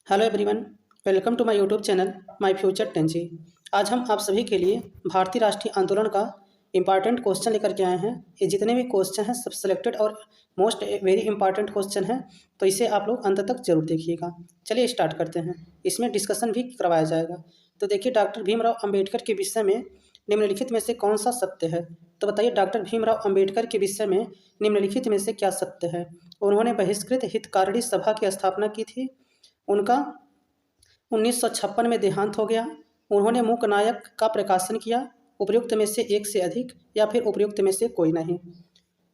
Hello everyone, welcome to my YouTube channel my future टेंजी। आज हम आप सभी के लिए भारतीय राष्ट्रीय आंदोलन का इम्पॉर्टेंट क्वेश्चन लेकर के आए हैं। ये जितने भी क्वेश्चन हैं सब सेलेक्टेड और मोस्ट वेरी इंपॉर्टेंट क्वेश्चन हैं, तो इसे आप लोग अंत तक जरूर देखिएगा। चलिए स्टार्ट करते हैं। इसमें डिस्कशन भी करवाया जाएगा। तो देखिए, डॉक्टर भीमराव अम्बेडकर के विषय में निम्नलिखित में से कौन सा सत्य है। तो बताइए, डॉक्टर भीमराव अम्बेडकर के विषय में निम्नलिखित में से क्या सत्य है। उन्होंने बहिष्कृत हितकारिणी सभा की स्थापना की थी। उनका 1956 में देहांत हो गया। उन्होंने मूक नायक का प्रकाशन किया। उपयुक्त में से एक से अधिक या फिर उपयुक्त में से कोई नहीं।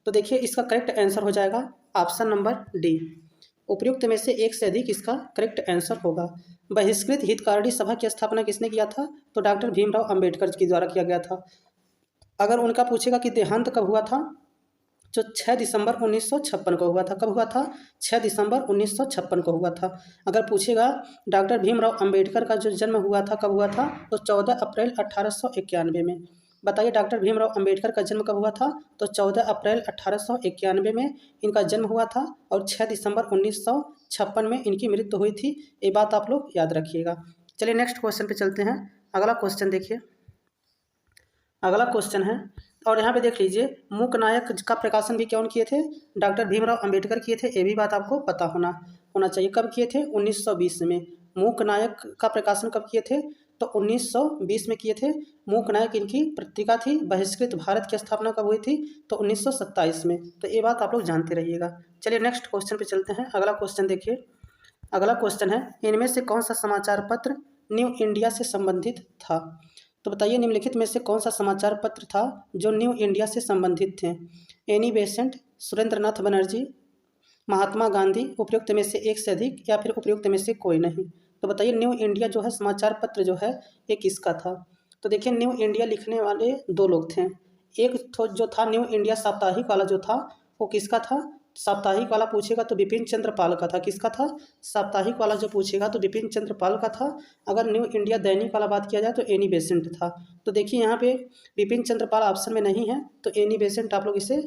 तो देखिए, इसका करेक्ट आंसर हो जाएगा ऑप्शन नंबर डी। उपयुक्त में से एक से अधिक इसका करेक्ट आंसर होगा। बहिष्कृत हितकारिणी सभा की स्थापना किसने किया था? तो डॉक्टर भीमराव अम्बेडकर के द्वारा किया गया था। अगर उनका पूछेगा कि देहांत कब हुआ था, जो 6 दिसंबर 1956 को हुआ था। कब हुआ था? 6 दिसंबर 1956 को हुआ था। अगर पूछेगा डॉक्टर भीमराव अंबेडकर का जो जन्म हुआ था कब हुआ था, तो 14 अप्रैल 1891 में। बताइए, डॉक्टर भीमराव अंबेडकर का जन्म कब हुआ था? तो 14 अप्रैल 1891 में इनका जन्म हुआ था और 6 दिसंबर 1956 में इनकी मृत्यु हुई थी। ये बात आप लोग याद रखिएगा। चलिए नेक्स्ट क्वेश्चन पे चलते हैं। अगला क्वेश्चन देखिए। अगला क्वेश्चन है, और यहाँ पे देख लीजिए, मूक नायक का प्रकाशन भी कौन किए थे? डॉक्टर भीमराव अंबेडकर किए थे। ये भी बात आपको पता होना चाहिए। कब किए थे? 1920 में। मूक नायक का प्रकाशन कब किए थे? तो 1920 में किए थे। मूक नायक इनकी पत्रिका थी। बहिष्कृत भारत की स्थापना कब हुई थी? तो 1927 में। तो ये बात आप लोग जानते रहिएगा। चलिए नेक्स्ट क्वेश्चन पे चलते हैं। अगला क्वेश्चन देखिए। अगला क्वेश्चन है, इनमें से कौन सा समाचार पत्र न्यू इंडिया से संबंधित था? तो बताइए, निम्नलिखित में से कौन सा समाचार पत्र था जो न्यू इंडिया से संबंधित थे? एनी बेसेंट, सुरेंद्रनाथ बनर्जी, महात्मा गांधी, उपयुक्त में से एक से अधिक या फिर उपयुक्त में से कोई नहीं। तो बताइए, न्यू इंडिया जो है समाचार पत्र जो है ये किसका था? तो देखिए, न्यू इंडिया लिखने वाले दो लोग थे। एक जो था न्यू इंडिया साप्ताहिक वाला जो था वो किसका था? साप्ताहिक वाला पूछेगा तो बिपिन चंद्र पाल का था। किसका था? साप्ताहिक वाला जो पूछेगा तो बिपिन चंद्र पाल का था। अगर न्यू इंडिया दैनिक वाला बात किया जाए तो एनी बेसेंट था। तो देखिए, यहाँ पे बिपिन चंद्र पाल ऑप्शन में नहीं है, तो एनी बेसेंट आप लोग इसे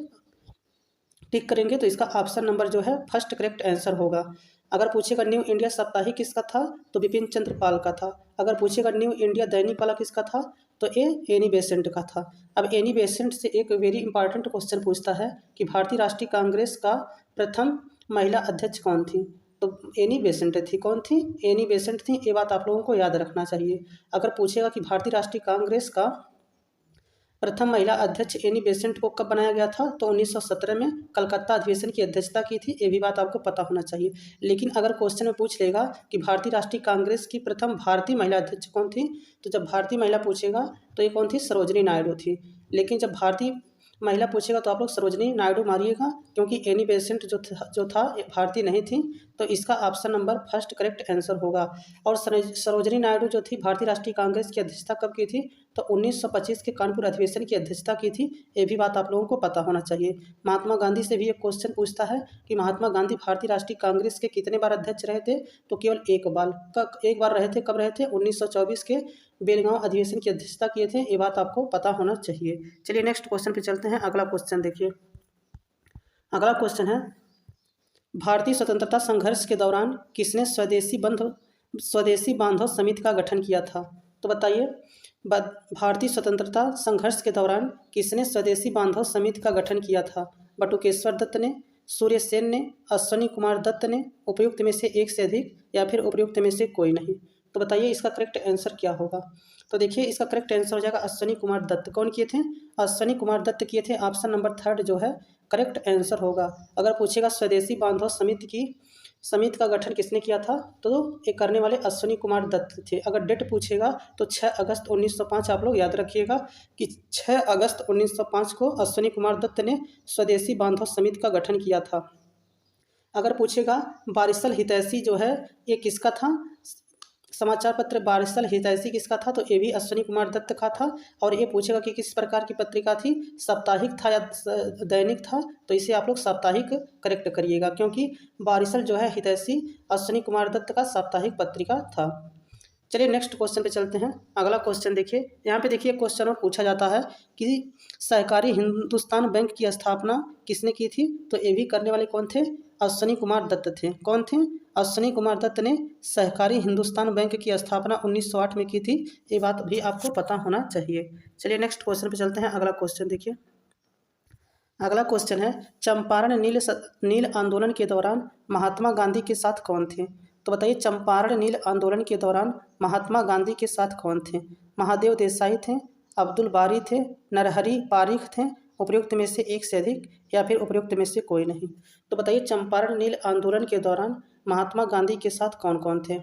टिक करेंगे। तो इसका ऑप्शन नंबर जो है फर्स्ट करेक्ट आंसर होगा। अगर पूछेगा न्यू इंडिया साप्ताहिक किसका था, तो बिपिन चंद्र पाल का था। अगर पूछेगा न्यू इंडिया दैनिक वाला किसका था, तो ये एनी बेसेंट का था। अब एनी बेसेंट से एक वेरी इंपॉर्टेंट क्वेश्चन पूछता है कि भारतीय राष्ट्रीय कांग्रेस का प्रथम महिला अध्यक्ष कौन थी? तो एनी बेसेंट थी। कौन थी? एनी बेसेंट थी। ये बात आप लोगों को याद रखना चाहिए। अगर पूछेगा कि भारतीय राष्ट्रीय कांग्रेस का प्रथम महिला अध्यक्ष एनी बेसेंट को कब बनाया गया था, तो 1917 में कलकत्ता अधिवेशन की अध्यक्षता की थी। ये भी बात आपको पता होना चाहिए। लेकिन अगर क्वेश्चन में पूछ लेगा कि भारतीय राष्ट्रीय कांग्रेस की प्रथम भारतीय महिला अध्यक्ष कौन थी, तो जब भारतीय महिला पूछेगा तो ये कौन थी? सरोजनी नायडू थी। लेकिन जब भारतीय महिला पूछेगा तो आप लोग सरोजनी नायडू मारिएगा, क्योंकि एनी बेसेंट जो था ये भारतीय नहीं थी। तो इसका option number first correct answer होगा। और सरोजनी नायडू जो थी भारतीय राष्ट्रीय कांग्रेस की अध्यक्षता कब की थी? तो 1925 के कानपुर अधिवेशन की अध्यक्षता की थी। ये भी बात आप लोगों को पता होना चाहिए। महात्मा गांधी से भी एक क्वेश्चन पूछता है कि महात्मा गांधी भारतीय राष्ट्रीय कांग्रेस के कितने बार अध्यक्ष रहे थे? तो केवल एक बार रहे थे। कब रहे थे? 1924 के बेलगांव अधिवेशन की अध्यक्षता किए थे। ये बात आपको पता होना चाहिए। चलिए नेक्स्ट क्वेश्चन पे चलते हैं। अगला क्वेश्चन देखिए। अगला क्वेश्चन है, भारतीय स्वतंत्रता संघर्ष के दौरान किसने स्वदेशी बांधव समिति का गठन किया था? तो बताइए, भारतीय स्वतंत्रता संघर्ष के दौरान किसने स्वदेशी बांधव समिति का गठन किया था? बटुकेश्वर दत्त ने, सूर्य सेन ने, अश्वनी कुमार दत्त ने, उपयुक्त में से एक से अधिक या फिर उपयुक्त में से कोई नहीं। तो बताइए, इसका करेक्ट आंसर क्या होगा? तो देखिए, इसका करेक्ट आंसर हो जाएगा अश्वनी कुमार दत्त। कौन किए थे? अश्वनी कुमार दत्त किए थे। ऑप्शन नंबर थर्ड जो है करेक्ट आंसर होगा। अगर पूछेगा स्वदेशी बांधव समिति का गठन किसने किया था, तो ये करने वाले अश्वनी कुमार दत्त थे। अगर डेट पूछेगा तो 6 अगस्त 1905 आप लोग याद रखिएगा कि 6 अगस्त 1905 को अश्वनी कुमार दत्त ने स्वदेशी बांधव समिति का गठन किया था। अगर पूछेगा बारिशल हितैषी जो है ये किसका था, समाचार पत्र बारिशल हितैषी किसका था, तो ये भी अश्वनी कुमार दत्त का था। और ये पूछेगा कि किस प्रकार की पत्रिका थी, साप्ताहिक था या दैनिक था, तो इसे आप लोग साप्ताहिक करेक्ट करिएगा, क्योंकि बारिशल जो है हितैषी अश्वनी कुमार दत्त का साप्ताहिक पत्रिका था। चलिए नेक्स्ट क्वेश्चन पे चलते हैं। अगला क्वेश्चन देखिए। यहाँ पे देखिए क्वेश्चन और पूछा जाता है कि सहकारी हिंदुस्तान बैंक की स्थापना किसने की थी? तो ये भी करने वाले कौन थे? अश्विनी कुमार दत्त थे। कौन थे? अश्विनी कुमार दत्त ने सहकारी हिंदुस्तान बैंक की स्थापना 1908 में की थी। ये बात भी आपको पता होना चाहिए। चलिए नेक्स्ट क्वेश्चन पे चलते हैं। अगला क्वेश्चन देखिए। अगला क्वेश्चन है, चंपारण नील आंदोलन के दौरान महात्मा गांधी के साथ कौन थे? तो बताइए, चंपारण नील आंदोलन के दौरान महात्मा गांधी के साथ कौन थे? महादेव देसाई थे, अब्दुल बारी थे, नरहरि पारिख थे, उपयुक्त में से एक से अधिक, या फिर उपयुक्त में से कोई नहीं। तो बताइए, चंपारण नील आंदोलन के दौरान महात्मा गांधी के साथ कौन कौन थे?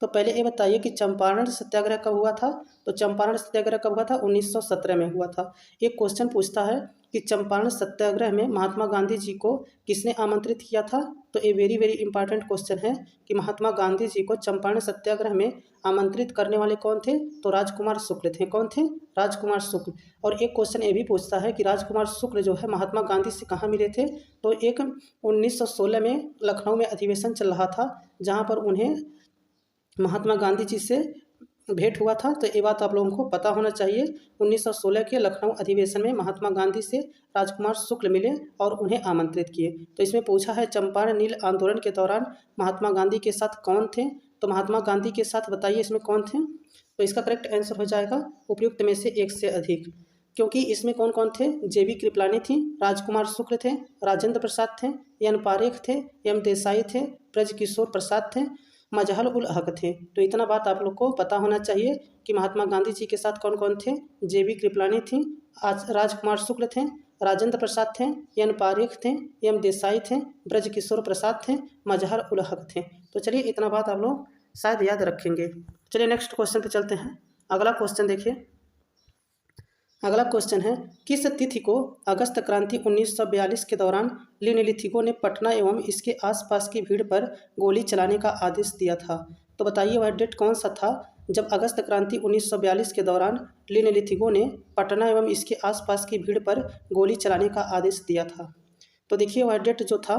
तो पहले ये बताइए कि चंपारण सत्याग्रह कब हुआ था? तो चंपारण सत्याग्रह कब हुआ था? 1917 में हुआ था। एक क्वेश्चन पूछता है कि चंपारण सत्याग्रह में महात्मा गांधी जी को किसने आमंत्रित किया था? तो ये वेरी वेरी इंपॉर्टेंट क्वेश्चन है कि महात्मा गांधी जी को चंपारण सत्याग्रह में आमंत्रित करने वाले कौन थे? तो राजकुमार शुक्ल थे। कौन थे? राजकुमार शुक्ल। और एक क्वेश्चन ये भी पूछता है कि राजकुमार शुक्ल जो है महात्मा गांधी से कहाँ मिले थे? तो एक 1916 में लखनऊ में अधिवेशन चल रहा था, जहाँ पर उन्हें महात्मा गांधी जी से भेंट हुआ था। तो ये बात आप लोगों को पता होना चाहिए। 1916 के लखनऊ अधिवेशन में महात्मा गांधी से राजकुमार शुक्ल मिले और उन्हें आमंत्रित किए। तो इसमें पूछा है, चंपारण नील आंदोलन के दौरान महात्मा गांधी के साथ कौन थे? तो महात्मा गांधी के साथ बताइए इसमें कौन थे? तो इसका करेक्ट आंसर हो जाएगा उपयुक्त में से एक से अधिक, क्योंकि इसमें कौन कौन थे? जेबी कृपलानी थी, राजकुमार शुक्ल थे, राजेंद्र प्रसाद थे, एन पारेख थे, एम देसाई थे, ब्रजकिशोर प्रसाद थे, मजहर उल हक थे। तो इतना बात आप लोग को पता होना चाहिए कि महात्मा गांधी जी के साथ कौन कौन थे? जेबी कृपलानी थी, राजकुमार शुक्ल थे, राजेंद्र प्रसाद थे, एन पारेख थे, एम देसाई थे, ब्रजकिशोर प्रसाद थे, मजहर उल हक थे। तो चलिए इतना बात आप लोग शायद याद रखेंगे। चलिए नेक्स्ट क्वेश्चन पे चलते हैं। अगला क्वेश्चन देखिए। अगला क्वेश्चन है, किस तिथि को अगस्त क्रांति 1942 के दौरान निम्नलिखितों ने पटना एवं इसके आसपास की भीड़ पर गोली चलाने का आदेश दिया था? तो बताइए वह डेट कौन सा था जब अगस्त क्रांति 1942 के दौरान निम्नलिखितों ने पटना एवं इसके आसपास की भीड़ पर गोली चलाने का आदेश दिया था? तो देखिए वह डेट जो था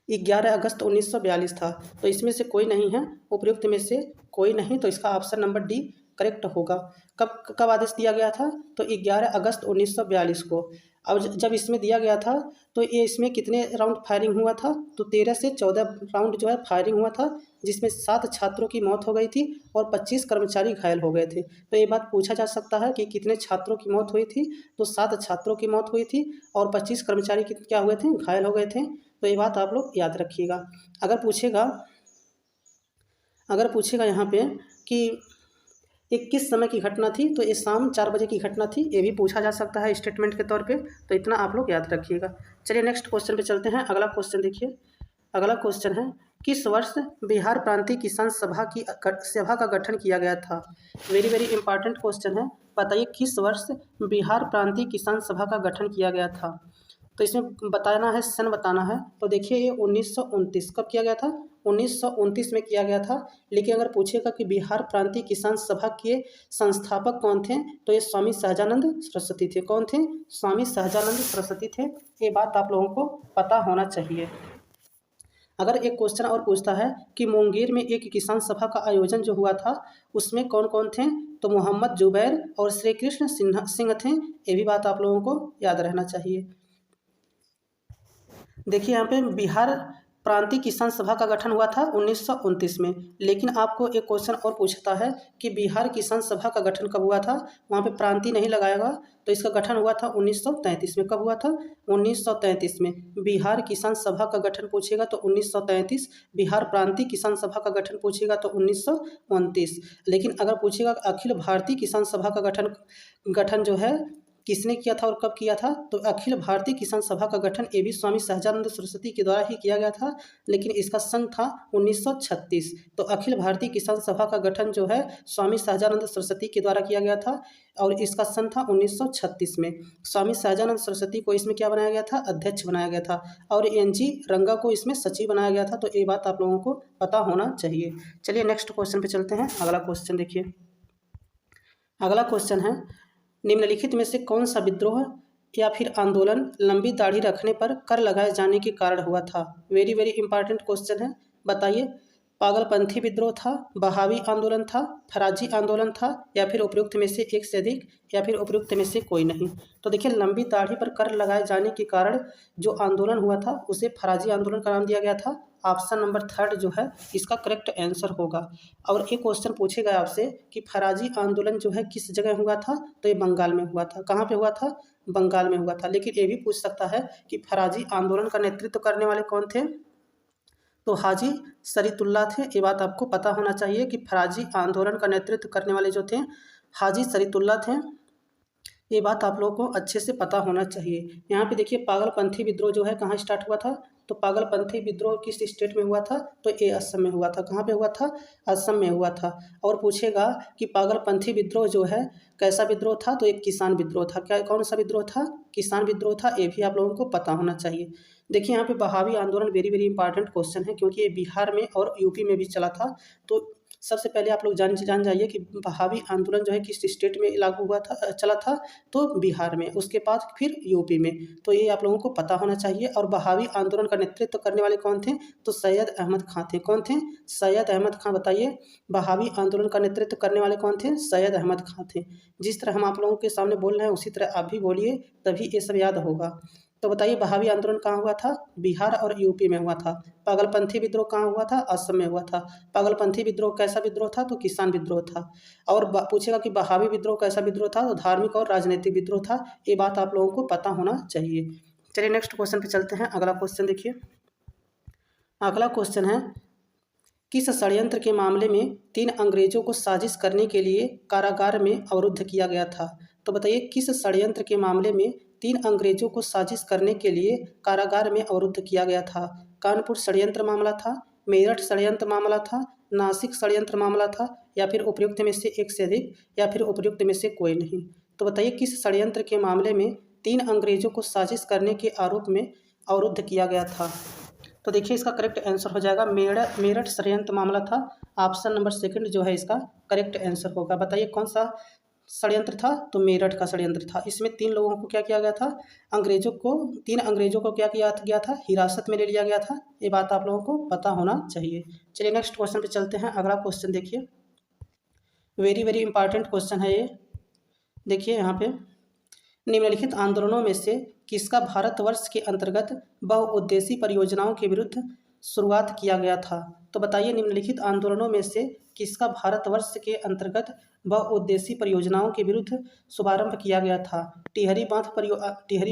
11 अगस्त 1942 था। तो इसमें से कोई नहीं है, उपयुक्त में से कोई नहीं। तो इसका ऑप्शन नंबर डी करेक्ट होगा। कब कब आदेश दिया गया था? तो 11 अगस्त 1942 को। अब जब इसमें दिया गया था तो ये इसमें कितने राउंड फायरिंग हुआ था? तो 13 से 14 राउंड जो है फायरिंग हुआ था, जिसमें 7 छात्रों की मौत हो गई थी और 25 कर्मचारी घायल हो गए थे। तो ये बात पूछा जा सकता है कि कितने छात्रों की मौत हुई थी? तो 7 छात्रों की मौत हुई थी और 25 कर्मचारी क्या हुए थे? घायल हो गए थे। तो ये बात आप लोग याद रखिएगा। अगर पूछेगा यहाँ पे कि ये किस समय की घटना थी, तो ये शाम 4 बजे की घटना थी। ये भी पूछा जा सकता है स्टेटमेंट के तौर पे। तो इतना आप लोग याद रखिएगा। चलिए नेक्स्ट क्वेश्चन पे चलते हैं। अगला क्वेश्चन देखिए। अगला क्वेश्चन है, किस वर्ष बिहार प्रांतीय किसान सभा का गठन किया गया था? वेरी वेरी इंपॉर्टेंट क्वेश्चन है। बताइए किस वर्ष बिहार प्रांतीय किसान सभा का गठन किया गया था? तो इसमें बताना है, सन बताना है। तो देखिए ये 1929 कब किया गया था? 1929 में किया गया था। लेकिन अगर पूछेगा कि बिहार प्रांतीय किसान सभा के संस्थापक कौन थे, तो ये स्वामी सहजानंद सरस्वती थे। कौन थे? स्वामी सहजानंद सरस्वती थे। ये बात आप लोगों को पता होना चाहिए। अगर एक क्वेश्चन और पूछता है कि मुंगेर में एक किसान सभा का आयोजन जो हुआ था, उसमें कौन कौन थे? तो मोहम्मद जुबैर और श्री कृष्ण सिंह थे। ये भी बात आप लोगों को याद रहना चाहिए। देखिए यहाँ पे बिहार प्रांतीय किसान सभा का गठन हुआ था 1929 में। लेकिन आपको एक क्वेश्चन और पूछता है कि बिहार किसान सभा का गठन कब हुआ था? वहाँ पे प्रांतीय नहीं लगाएगा। तो इसका गठन हुआ था 1933 में। कब हुआ था? 1933 में। बिहार किसान सभा का गठन पूछेगा तो 1933, बिहार प्रांतीय किसान सभा का गठन पूछेगा तो 1929। लेकिन अगर पूछेगा अखिल भारतीय किसान सभा का गठन जो है किसने किया था और कब किया था, तो अखिल भारतीय किसान सभा का गठन ए भी स्वामी सहजानंद सरस्वती के द्वारा ही किया गया था। लेकिन इसका सन था 1936। तो अखिल भारतीय किसान सभा का गठन जो है स्वामी सहजानंद सरस्वती के द्वारा किया गया था और इसका सन था 1936 में। स्वामी सहजानंद सरस्वती को इसमें क्या बनाया गया था? अध्यक्ष बनाया गया था और NG रंगा को इसमें सचिव बनाया गया था। तो ये बात आप लोगों को पता होना चाहिए। चलिए नेक्स्ट क्वेश्चन पे चलते हैं। अगला क्वेश्चन देखिए। अगला क्वेश्चन है, निम्नलिखित में से कौन सा विद्रोह या फिर आंदोलन लंबी दाढ़ी रखने पर कर लगाए जाने के कारण हुआ था? वेरी वेरी इंपॉर्टेंट क्वेश्चन है। बताइए पागलपंथी विद्रोह था, बहावी आंदोलन था, फराजी आंदोलन था, या फिर उपयुक्त में से एक से अधिक, या फिर उपयुक्त में से कोई नहीं। तो देखिए लंबी दाढ़ी पर कर लगाए जाने के कारण जो आंदोलन हुआ था उसे फराजी आंदोलन का नाम दिया गया था। ऑप्शन नंबर थर्ड जो है इसका करेक्ट आंसर होगा। और एक क्वेश्चन पूछेगा आपसे कि फराजी आंदोलन जो है किस जगह हुआ था, तो ये बंगाल में हुआ था। कहाँ पे हुआ था? बंगाल में हुआ था। लेकिन ये भी पूछ सकता है कि फराजी आंदोलन का नेतृत्व करने वाले कौन थे, तो हाजी शरीतुल्लाह थे। ये बात आपको पता होना चाहिए कि फराजी आंदोलन का नेतृत्व करने वाले जो थे हाजी शरीतुल्लाह थे। ये बात आप लोगों को अच्छे से पता होना चाहिए। यहाँ पे देखिए पागलपंथी विद्रोह जो है कहाँ स्टार्ट हुआ था, तो पागलपंथी विद्रोह किस स्टेट में हुआ था, तो ये असम में हुआ था। कहाँ पे हुआ था? असम में हुआ था। और पूछेगा कि पागलपंथी विद्रोह जो है कैसा विद्रोह था, तो एक किसान विद्रोह था। क्या कौन सा विद्रोह था? किसान विद्रोह था। ये भी आप लोगों को पता होना चाहिए। देखिए यहाँ पे बहावी आंदोलन वेरी वेरी इंपॉर्टेंट क्वेश्चन है, क्योंकि ये बिहार में और यूपी में भी चला था। तो सबसे पहले आप लोग जान जाइए कि बहावी आंदोलन जो है किस स्टेट में लागू हुआ था, चला था, तो बिहार में, उसके बाद फिर यूपी में। तो ये आप लोगों को पता होना चाहिए। और बहावी आंदोलन का नेतृत्व करने वाले कौन थे, तो सैयद अहमद खां थे। कौन थे? सैयद अहमद खां। बताइए बहावी आंदोलन का नेतृत्व करने वाले कौन थे? सैयद अहमद खां थे। जिस तरह हम आप लोगों के सामने बोल रहे हैं उसी तरह आप भी बोलिए, तभी ये सब याद होगा। तो बताइए बहावी आंदोलन कहाँ हुआ था? बिहार और यूपी में हुआ था। पागलपंथी विद्रोह कहाँ हुआ था? असम में हुआ था। पागलपंथी विद्रोह कैसा विद्रोह था, तो किसान विद्रोह था। और पूछेगा कि बहावी विद्रोह कैसा विद्रोह था, तो धार्मिक और राजनीतिक विद्रोह था। ये बात आप लोगों को पता होना चाहिए। चलिए नेक्स्ट क्वेश्चन पे चलते हैं। अगला क्वेश्चन देखिए, अगला क्वेश्चन है किस षड्यंत्र के मामले में 3 अंग्रेजों को साजिश करने के लिए कारागार में अवरुद्ध किया गया था। तो बताइए किस षड्यंत्र के मामले में 3 अंग्रेजों को साजिश करने के लिए कारागार में अवरुद्ध किया गया था। कानपुर षड्यंत्र मामला था, मेरठ षड्यंत्र मामला था, नासिक षड्यंत्र मामला था, या फिर उपयुक्त में से एक से अधिक, या फिर उपयुक्त में से कोई नहीं। तो बताइए किस षड्यंत्र के मामले में 3 अंग्रेजों को साजिश करने के आरोप में अवरुद्ध किया गया था। तो देखिए इसका करेक्ट आंसर हो जाएगा मेरठ षड्यंत्र मामला था। ऑप्शन नंबर सेकंड जो है इसका करेक्ट आंसर होगा। बताइए कौन सा षड्यंत्र था, तो मेरठ का षड्यंत्र था। इसमें 3 लोगों को क्या किया गया था, 3 अंग्रेजों को क्या किया गया था, हिरासत में ले लिया गया था। ये बात आप लोगों को पता होना चाहिए। चलिए नेक्स्ट क्वेश्चन पे चलते हैं। अगला क्वेश्चन देखिए, वेरी वेरी इंपॉर्टेंट क्वेश्चन है ये। देखिए यहाँ पे निम्नलिखित आंदोलनों में से किसका भारतवर्ष के अंतर्गत बहुउद्देशीय परियोजनाओं के विरुद्ध शुरुआत किया गया था। तो बताइए निम्नलिखित आंदोलनों में से किसका भारतवर्ष के अंतर्गत बहुउद्देशीय परियोजनाओं के विरुद्ध शुभारंभ किया गया था। टिहरी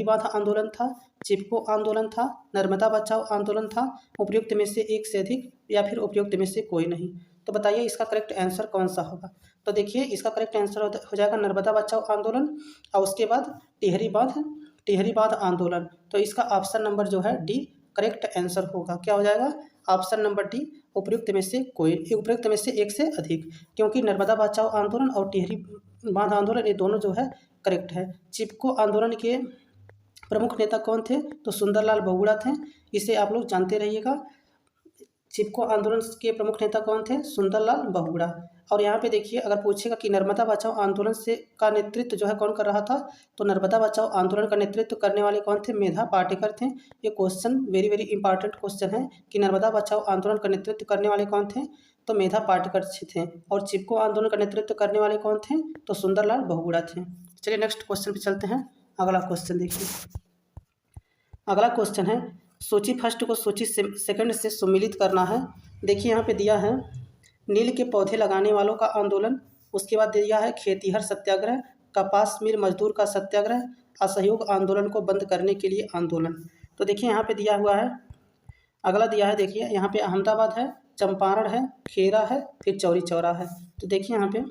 बांध आंदोलन था, चिपको आंदोलन था, नर्मदा बचाओ आंदोलन था, उपयुक्त में से एक से अधिक, या फिर उपयुक्त में से कोई नहीं। तो बताइए इसका करेक्ट आंसर कौन सा होगा। तो देखिए इसका करेक्ट आंसर हो जाएगा नर्मदा बचाओ आंदोलन, और उसके बाद टिहरी बांध आंदोलन। तो इसका ऑप्शन नंबर जो है डी करेक्ट आंसर होगा। क्या हो जाएगा? ऑप्शन नंबर डी उपयुक्त में से एक से अधिक, क्योंकि नर्मदा बचाओ आंदोलन और टिहरी बांध आंदोलन ये दोनों जो है करेक्ट है। चिपको आंदोलन के प्रमुख नेता कौन थे, तो सुंदरलाल बहुगुणा थे। इसे आप लोग जानते रहिएगा। चिपको आंदोलन के प्रमुख नेता कौन थे, सुंदरलाल बहुगुणा। और यहाँ पे देखिए अगर पूछेगा कि नर्मदा बचाओ आंदोलन से का नेतृत्व जो है कौन कर रहा था, तो नर्मदा बचाओ आंदोलन का नेतृत्व करने वाले कौन थे, मेधा पाटेकर थे। ये question very very important question है कि नर्मदा बचाओ आंदोलन का नेतृत्व करने वाले कौन थे, तो मेधा पाटेकर थे। और चिपको आंदोलन का नेतृत्व करने वाले कौन थे, तो सुंदरलाल बहुगुणा थे। चलिए नेक्स्ट क्वेश्चन पे चलते हैं। अगला क्वेश्चन देखिए, अगला क्वेश्चन है सूची फर्स्ट को सूची सेकंड से सम्मिलित करना है। देखिए यहाँ पे दिया है नील के पौधे लगाने वालों का आंदोलन, उसके बाद दिया है खेतीहर सत्याग्रह, कपास मिल मजदूर का सत्याग्रह, असहयोग आंदोलन को बंद करने के लिए आंदोलन। तो देखिए यहाँ पे दिया हुआ है, अगला दिया है देखिए यहाँ पे अहमदाबाद है, चंपारण है, खेरा है, फिर चौरी चौरा है। तो देखिए यहाँ पे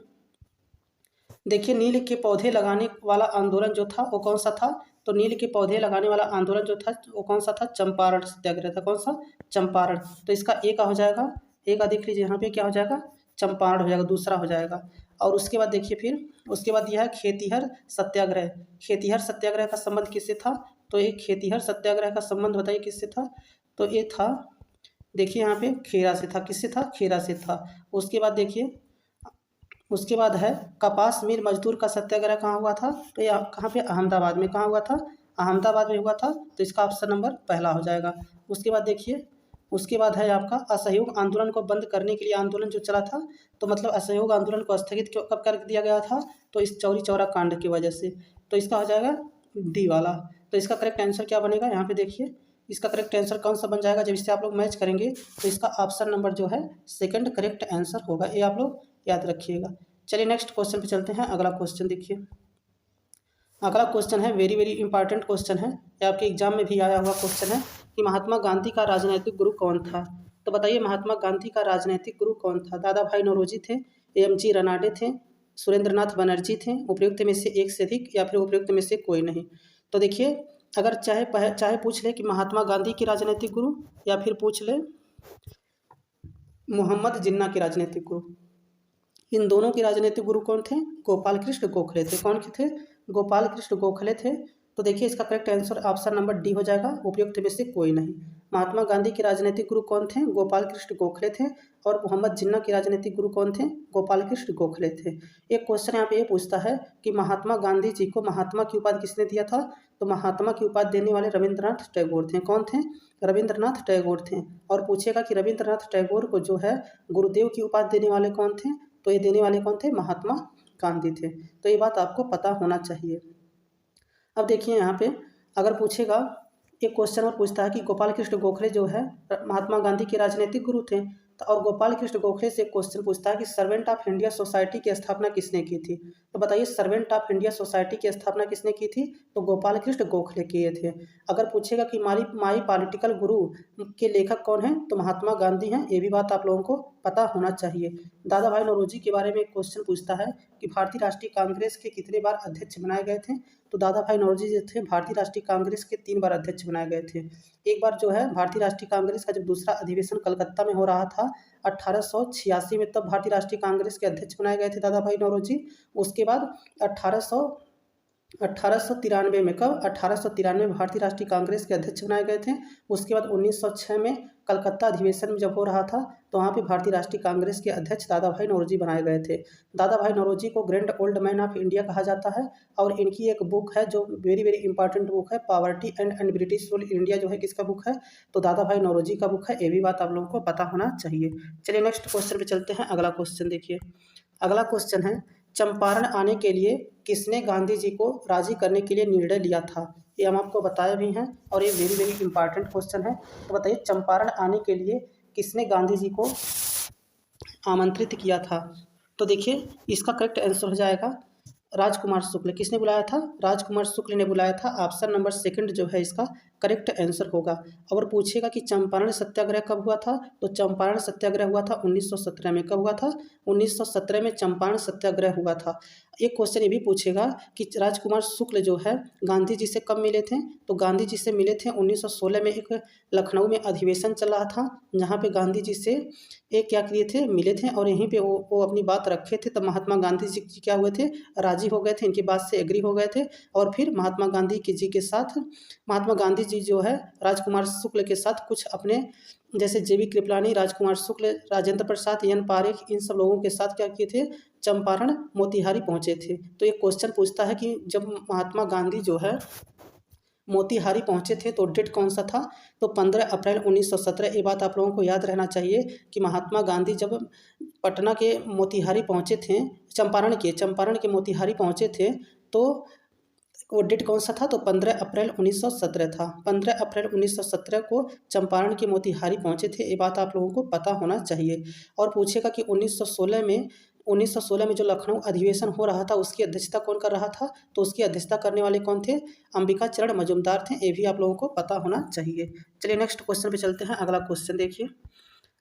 देखिए नील के पौधे लगाने वाला आंदोलन जो था वो कौन सा था, तो नील के पौधे लगाने वाला आंदोलन जो था वो कौन सा था, चंपारण सत्याग्रह था। कौन सा? चंपारण। तो इसका एक हो जाएगा, एक का देख लीजिए यहाँ पे क्या हो जाएगा, चंपारण हो जाएगा, दूसरा हो जाएगा। और उसके बाद देखिए फिर उसके बाद यह है खेतीहर सत्याग्रह। खेतीहर सत्याग्रह का संबंध किससे था, तो ये खेतीहर सत्याग्रह का संबंध बताइए किससे था, तो ये था देखिए यहाँ पे खेरा से था। किससे था? खेरा से था। उसके बाद देखिए उसके बाद है कपास मिल मजदूर का सत्याग्रह कहाँ हुआ था, तो ये कहाँ पे, अहमदाबाद में। कहाँ हुआ था? अहमदाबाद में हुआ था। तो इसका ऑप्शन नंबर पहला हो जाएगा। उसके बाद देखिए उसके बाद है आपका असहयोग आंदोलन को बंद करने के लिए आंदोलन जो चला था, तो मतलब असहयोग आंदोलन को स्थगित कब कर दिया गया था, तो इस चौरी चौरा कांड की वजह से। तो इसका हो जाएगा डी वाला। तो इसका करेक्ट आंसर क्या बनेगा, यहाँ पे देखिए इसका करेक्ट आंसर कौन सा बन जाएगा, जब इससे आप लोग मैच करेंगे तो इसका ऑप्शन नंबर जो है सेकंड करेक्ट आंसर होगा। ये आप लोग याद रखिएगा। चलिए नेक्स्ट क्वेश्चन पे चलते हैं। अगला क्वेश्चन देखिए, अगला क्वेश्चन है वेरी वेरी इंपॉर्टेंट क्वेश्चन है, ये आपके एग्जाम में भी आया हुआ क्वेश्चन है कि महात्मा गांधी का राजनैतिक गुरु कौन था। तो बताइए महात्मा गांधी का राजनैतिक गुरु कौन था। दादा भाई नौरोजी थे, एम जी रनाडे थे, सुरेंद्रनाथ बनर्जी थे, उपयुक्त में से एक से अधिक या फिर उपयुक्त में से कोई नहीं। तो देखिए अगर चाहे पूछ ले कि महात्मा गांधी की राजनीतिक गुरु या फिर पूछ ले मोहम्मद जिन्ना के राजनीतिक गुरु, इन दोनों के राजनीतिक गुरु कौन थे, गोपाल कृष्ण गोखले थे। कौन के थे, गोपाल कृष्ण गोखले थे। तो देखिए इसका correct answer option number D हो जाएगा, उपयुक्त में से कोई नहीं। महात्मा गांधी के राजनीतिक गुरु कौन थे, गोपाल कृष्ण गोखले थे, और मोहम्मद जिन्ना के राजनीतिक गुरु कौन थे, गोपाल कृष्ण गोखले थे। एक क्वेश्चन यहाँ पे ये पूछता है कि महात्मा गांधी जी को महात्मा की उपाधि किसने दिया था। तो महात्मा की उपाधि देने वाले रविंद्रनाथ टैगोर थे। कौन थे, रविंद्रनाथ टैगोर थे। और पूछेगा कि रविंद्रनाथ टैगोर को जो है गुरुदेव की उपाधि देने वाले कौन थे, तो ये देने वाले कौन थे, महात्मा गांधी थे। तो ये बात आपको पता होना चाहिए। अब देखिए यहाँ पे अगर पूछेगा, एक क्वेश्चन और पूछता है कि गोपाल कृष्ण गोखले जो है महात्मा गांधी के राजनीतिक गुरु थे, तो और गोपाल कृष्ण गोखले से एक क्वेश्चन पूछता है कि सर्वेंट ऑफ इंडिया सोसाइटी की स्थापना किसने की थी। तो बताइए सर्वेंट ऑफ इंडिया सोसाइटी की स्थापना किसने की थी, तो गोपाल कृष्ण गोखले किए थे। अगर पूछेगा कि माई पॉलिटिकल गुरु के लेखक कौन है, तो महात्मा गांधी हैं। ये भी बात आप लोगों को पता होना चाहिए। दादा भाई नौरोजी के बारे में एक क्वेश्चन पूछता है कि भारतीय राष्ट्रीय कांग्रेस के कितने बार अध्यक्ष बनाए गए थे। तो दादा भाई नौरोजी जो थे भारतीय राष्ट्रीय कांग्रेस के 3 बार अध्यक्ष बनाए गए थे। एक बार जो है भारतीय राष्ट्रीय कांग्रेस का जब दूसरा अधिवेशन कलकत्ता में हो रहा था 1886 में, तब भारतीय राष्ट्रीय कांग्रेस के अध्यक्ष बनाए गए थे दादा भाई नौरोजी। उसके बाद 1893 में, कब 1893 में भारतीय राष्ट्रीय कांग्रेस के अध्यक्ष बनाए गए थे। उसके बाद 1906 में कलकत्ता अधिवेशन में जब हो रहा था, तो वहाँ पे भारतीय राष्ट्रीय कांग्रेस के अध्यक्ष दादा भाई नौरोजी बनाए गए थे। दादा भाई नौरोजी को grand old man of India कहा जाता है। और इनकी एक बुक है जो वेरी वेरी इंपॉर्टेंट बुक है, poverty and British rule India, जो है किसका बुक है, तो दादा भाई नौरोजी का बुक है। ये भी बात आप लोगों को पता होना चाहिए। चलिए नेक्स्ट क्वेश्चन पे चलते हैं। अगला क्वेश्चन देखिए, अगला क्वेश्चन है चंपारण आने के लिए किसने गांधी जी को राजी करने के लिए निर्णय लिया था। ये हम आपको बताए भी हैं और ये वेरी वेरी इंपॉर्टेंट क्वेश्चन है। तो बताइए चंपारण आने के लिए किसने गांधी जी को आमंत्रित किया था। तो देखिए इसका करेक्ट आंसर हो जाएगा राजकुमार शुक्ल। किसने बुलाया था, राजकुमार शुक्ल ने बुलाया था। ऑप्शन नंबर सेकंड जो है इसका करेक्ट आंसर होगा। और पूछेगा कि चंपारण सत्याग्रह कब हुआ था, तो चंपारण सत्याग्रह हुआ था 1917 में। कब हुआ था, 1917 में चंपारण सत्याग्रह हुआ था। एक क्वेश्चन ये भी पूछेगा कि राजकुमार शुक्ल जो है गांधी जी से कब मिले थे, तो गांधी जी से मिले थे 1916 में। एक लखनऊ में अधिवेशन चल रहा था जहाँ पे गांधी जी से एक क्या किए थे, मिले थे, और यहीं पे वो अपनी बात रखे थे। तब महात्मा गांधी जी क्या हुए थे, राजी हो गए थे, इनकी बात से एग्री हो गए थे। और फिर महात्मा गांधी जी के साथ महात्मा गांधी जी जो है राजकुमार शुक्ल के साथ कुछ अपने जैसे जेबी कृपलानी, राजकुमार शुक्ल, राजेंद्र प्रसाद, एन पारेख, इन सब लोगों के साथ क्या किए थे, चंपारण मोतिहारी पहुंचे थे। तो ये क्वेश्चन पूछता है कि जब महात्मा गांधी जो है मोतिहारी पहुंचे थे तो डेट कौन सा था, तो 15 अप्रैल 1917। ये बात आप लोगों को याद रहना चाहिए कि महात्मा गांधी जब पटना के मोतिहारी पहुंचे थे, चंपारण के मोतिहारी पहुंचे थे, तो वो डेट कौन सा था, तो 15 अप्रैल 1917 था। 15 अप्रैल 1917 को चंपारण के मोतिहारी पहुंचे थे। ये बात आप लोगों को पता होना चाहिए। और पूछेगा कि 1916 में जो लखनऊ अधिवेशन हो रहा था उसकी अध्यक्षता कौन कर रहा था, तो उसकी अध्यक्षता करने वाले कौन थे, अंबिका चरण मजूमदार थे। ये भी आप लोगों को पता होना चाहिए। चलिए नेक्स्ट क्वेश्चन पे चलते हैं। अगला क्वेश्चन देखिए,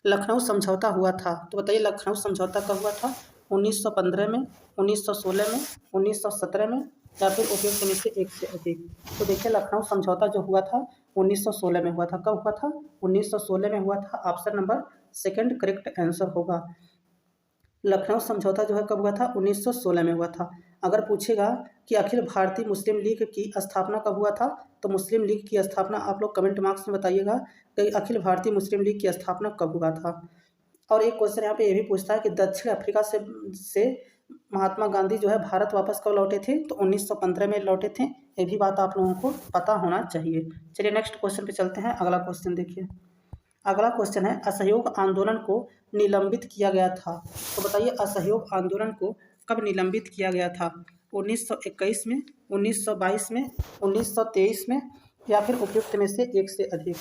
लखनऊ समझौता हुआ था। तो बताइए लखनऊ समझौता कब हुआ था, 1915 में, 1916 में, 1917 में, या फिर उपयुक्त में से एक से अधिक। तो देखिए लखनऊ समझौता जो हुआ था 1916 में हुआ था। कब हुआ था, 1916 में हुआ था। Option number second correct answer होगा। लखनऊ समझौता जो है कब हुआ था, 1916 में हुआ था। अगर पूछेगा कि अखिल भारतीय मुस्लिम लीग की स्थापना कब हुआ था, तो मुस्लिम लीग की स्थापना आप लोग कमेंट मार्क्स में बताइएगा कि अखिल भारतीय मुस्लिम लीग की स्थापना कब हुआ था। और एक क्वेश्चन यहाँ पे ये भी पूछता है कि दक्षिण अफ्रीका से महात्मा गांधी जो है भारत वापस कब लौटे थे, तो 1915 में लौटे थे। ये भी बात आप लोगों को पता होना चाहिए। चलिए नेक्स्ट क्वेश्चन पे चलते हैं। अगला क्वेश्चन देखिए, अगला क्वेश्चन है असहयोग आंदोलन को निलंबित किया गया था। तो बताइए असहयोग आंदोलन को कब निलंबित किया गया था? 1921 में, 1922 में, 1923 में, या फिर उपयुक्त में से एक से अधिक।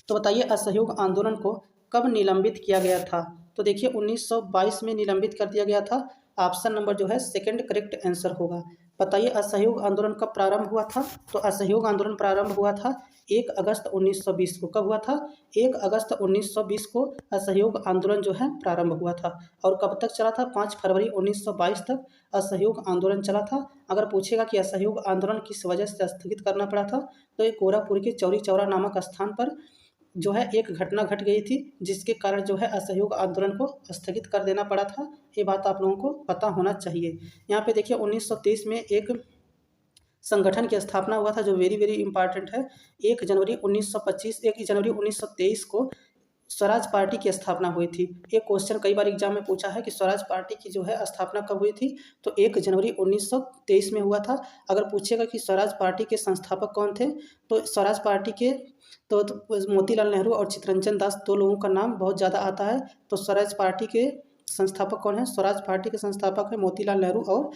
तो बताइए असहयोग आंदोलन को कब निलंबित किया गया था? तो देखिए 1922 में निलंबित कर दिया गया था। ऑप्शन नंबर जो है सेकंड करेक्ट आंसर होगा। बताइए असहयोग आंदोलन कब प्रारंभ हुआ था? तो असहयोग आंदोलन प्रारंभ हुआ था 1 अगस्त 1920 को। कब हुआ था? 1 अगस्त 1920 को असहयोग आंदोलन जो है प्रारंभ हुआ था। और कब तक चला था? 5 फरवरी 1922 तक असहयोग आंदोलन चला था। अगर पूछेगा कि असहयोग आंदोलन किस वजह से स्थगित करना पड़ा था, तो ये गोरखपुर के चौरी चौरा नामक स्थान पर जो है एक घटना घट गई थी, जिसके कारण जो है असहयोग आंदोलन को स्थगित कर देना पड़ा था। ये बात आप लोगों को पता होना चाहिए। यहाँ पे देखिए 1923 में एक संगठन की स्थापना हुआ था जो वेरी वेरी इंपॉर्टेंट है। 1 जनवरी 1923 को स्वराज पार्टी की स्थापना हुई थी। एक क्वेश्चन कई बार एग्जाम में पूछा है कि स्वराज पार्टी की जो है स्थापना कब हुई थी? तो 1 जनवरी 1923 में हुआ था। अगर पूछेगा कि स्वराज पार्टी के संस्थापक कौन थे, तो स्वराज पार्टी के तो मोतीलाल नेहरू और चित्तरंजन दास, दो लोगों का नाम बहुत ज़्यादा आता है। तो स्वराज पार्टी के संस्थापक कौन है? स्वराज पार्टी के संस्थापक है मोतीलाल नेहरू और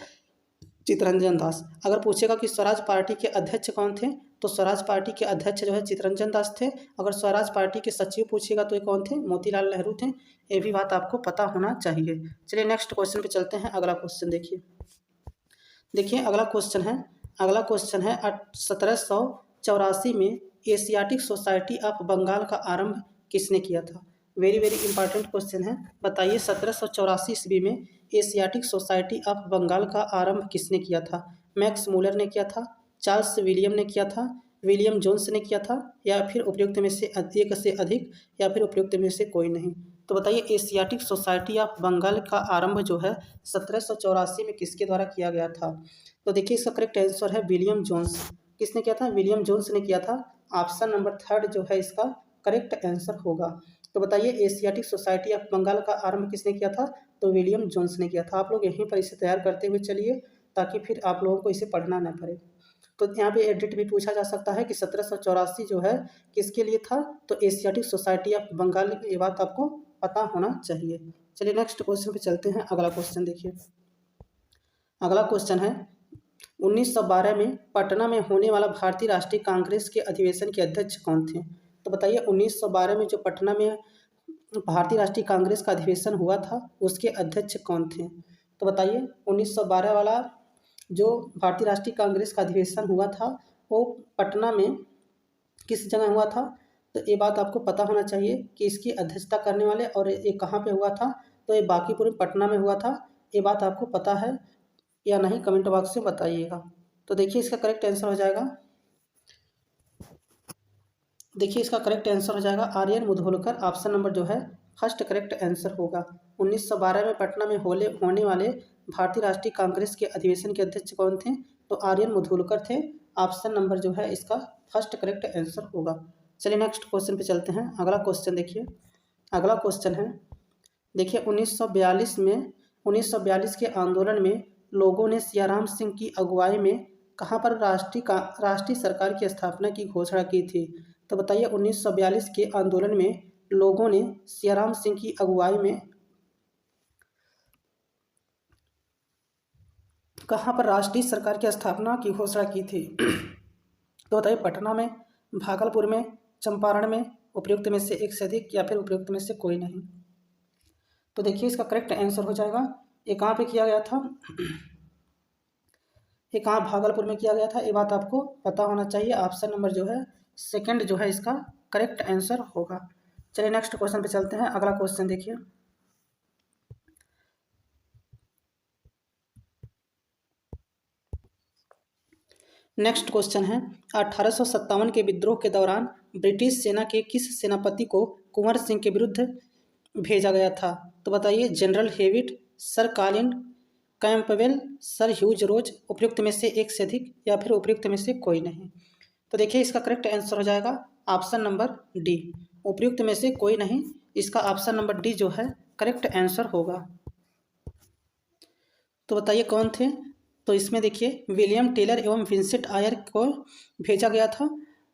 चित्तरंजन दास। अगर पूछेगा कि स्वराज पार्टी के अध्यक्ष कौन थे, तो स्वराज पार्टी के अध्यक्ष जो है चित्तरंजन दास थे। अगर स्वराज पार्टी के सचिव पूछेगा तो ये कौन थे? मोतीलाल नेहरू थे। ये भी बात आपको पता होना चाहिए। चलिए नेक्स्ट क्वेश्चन पे चलते हैं। अगला क्वेश्चन देखिए अगला क्वेश्चन है 1784 में एशियाटिक सोसाइटी ऑफ बंगाल का आरंभ किसने किया था? वेरी वेरी इंपॉर्टेंट क्वेश्चन है। बताइए 1784 ईस्वी में एशियाटिक सोसाइटी ऑफ बंगाल का आरंभ किसने किया था? मैक्स मूलर ने किया था, चार्ल्स विलियम ने किया था, विलियम जोन्स ने किया था, या फिर उपयुक्त में से एक से अधिक, या फिर उपयुक्त में से कोई नहीं। तो बताइए एशियाटिक सोसाइटी ऑफ बंगाल का आरंभ जो है 1784 में किसके द्वारा किया गया था? तो देखिए इसका करेक्ट आंसर है विलियम जोन्स। किसने किया था? विलियम जोन्स ने किया था। ऑप्शन नंबर 3 जो है इसका करेक्ट आंसर होगा। तो बताइए एशियाटिक सोसाइटी ऑफ बंगाल का आरंभ किसने किया था? तो विलियम जोन्स ने किया था। आप लोग यहीं पर इसे तैयार करते हुए चलिए, ताकि फिर आप लोगों को इसे पढ़ना न पड़े। तो यहाँ पे एडिट भी पूछा जा सकता है कि 1784 जो है किसके लिए था? तो एशियाटिक सोसाइटी ऑफ बंगाल। ये बात आपको पता होना चाहिए। चलिए नेक्स्ट क्वेश्चन पे चलते हैं। अगला क्वेश्चन देखिए। अगला क्वेश्चन है 1912 में पटना में होने वाला भारतीय राष्ट्रीय कांग्रेस के अधिवेशन के अध्यक्ष कौन थे? तो बताइए 1912 में जो पटना में भारतीय राष्ट्रीय कांग्रेस का अधिवेशन हुआ था, उसके अध्यक्ष कौन थे? तो बताइए 1912 वाला जो भारतीय राष्ट्रीय कांग्रेस का अधिवेशन हुआ था, वो पटना में किस जगह हुआ था? तो ये बात आपको पता होना चाहिए कि इसकी अध्यक्षता करने वाले, और ये कहाँ पे हुआ था? तो ये बांकीपुर पटना में हुआ था। ये बात आपको पता है या नहीं, कमेंट बॉक्स में बताइएगा। तो देखिए इसका करेक्ट आंसर हो जाएगा, आर्यन मुधोलकर। ऑप्शन नंबर जो है फर्स्ट करेक्ट आंसर होगा। 1912 में पटना में होने वाले भारतीय राष्ट्रीय कांग्रेस के अधिवेशन के अध्यक्ष कौन थे? तो आर्यन मुधोलकर थे। ऑप्शन नंबर जो है इसका फर्स्ट करेक्ट आंसर होगा। चलिए नेक्स्ट क्वेश्चन पे चलते हैं। अगला क्वेश्चन देखिए। अगला क्वेश्चन है देखिए 1942 के आंदोलन में लोगों ने सियाराम सिंह की अगुवाई में कहाँ पर राष्ट्रीय सरकार की स्थापना की घोषणा की थी? तो बताइए 1942 के आंदोलन में लोगों ने सियाराम सिंह की अगुवाई में कहाँ पर राष्ट्रीय सरकार की स्थापना की घोषणा की थी? तो बताइए पटना में, भागलपुर में, चंपारण में, उपयुक्त में से एक से अधिक, या फिर उपयुक्त में से कोई नहीं। तो देखिए इसका करेक्ट आंसर हो जाएगा, ये कहाँ पे किया गया था? ये कहाँ भागलपुर में किया गया था। ये बात आपको पता होना चाहिए। ऑप्शन नंबर जो है सेकंड जो है इसका करेक्ट आंसर होगा। चलिए नेक्स्ट क्वेश्चन पे चलते हैं। अगला क्वेश्चन देखिए। नेक्स्ट क्वेश्चन है 1857 के विद्रोह के दौरान ब्रिटिश सेना के किस सेनापति को कुंवर सिंह के विरुद्ध भेजा गया था? तो बताइए general Hewitt, sir Colin Campbell, sir Hughes Rose, उपयुक्त में से एक से अधिक, या फिर उपयुक्त में से कोई नहीं। तो देखिए इसका करेक्ट आंसर हो जाएगा ऑप्शन नंबर डी, उपयुक्त में से कोई नहीं। इसका ऑप्शन नंबर डी जो है करेक्ट आंसर होगा। तो बताइए कौन थे? तो इसमें देखिए विलियम टेलर एवं विंसेंट आयर को भेजा गया था।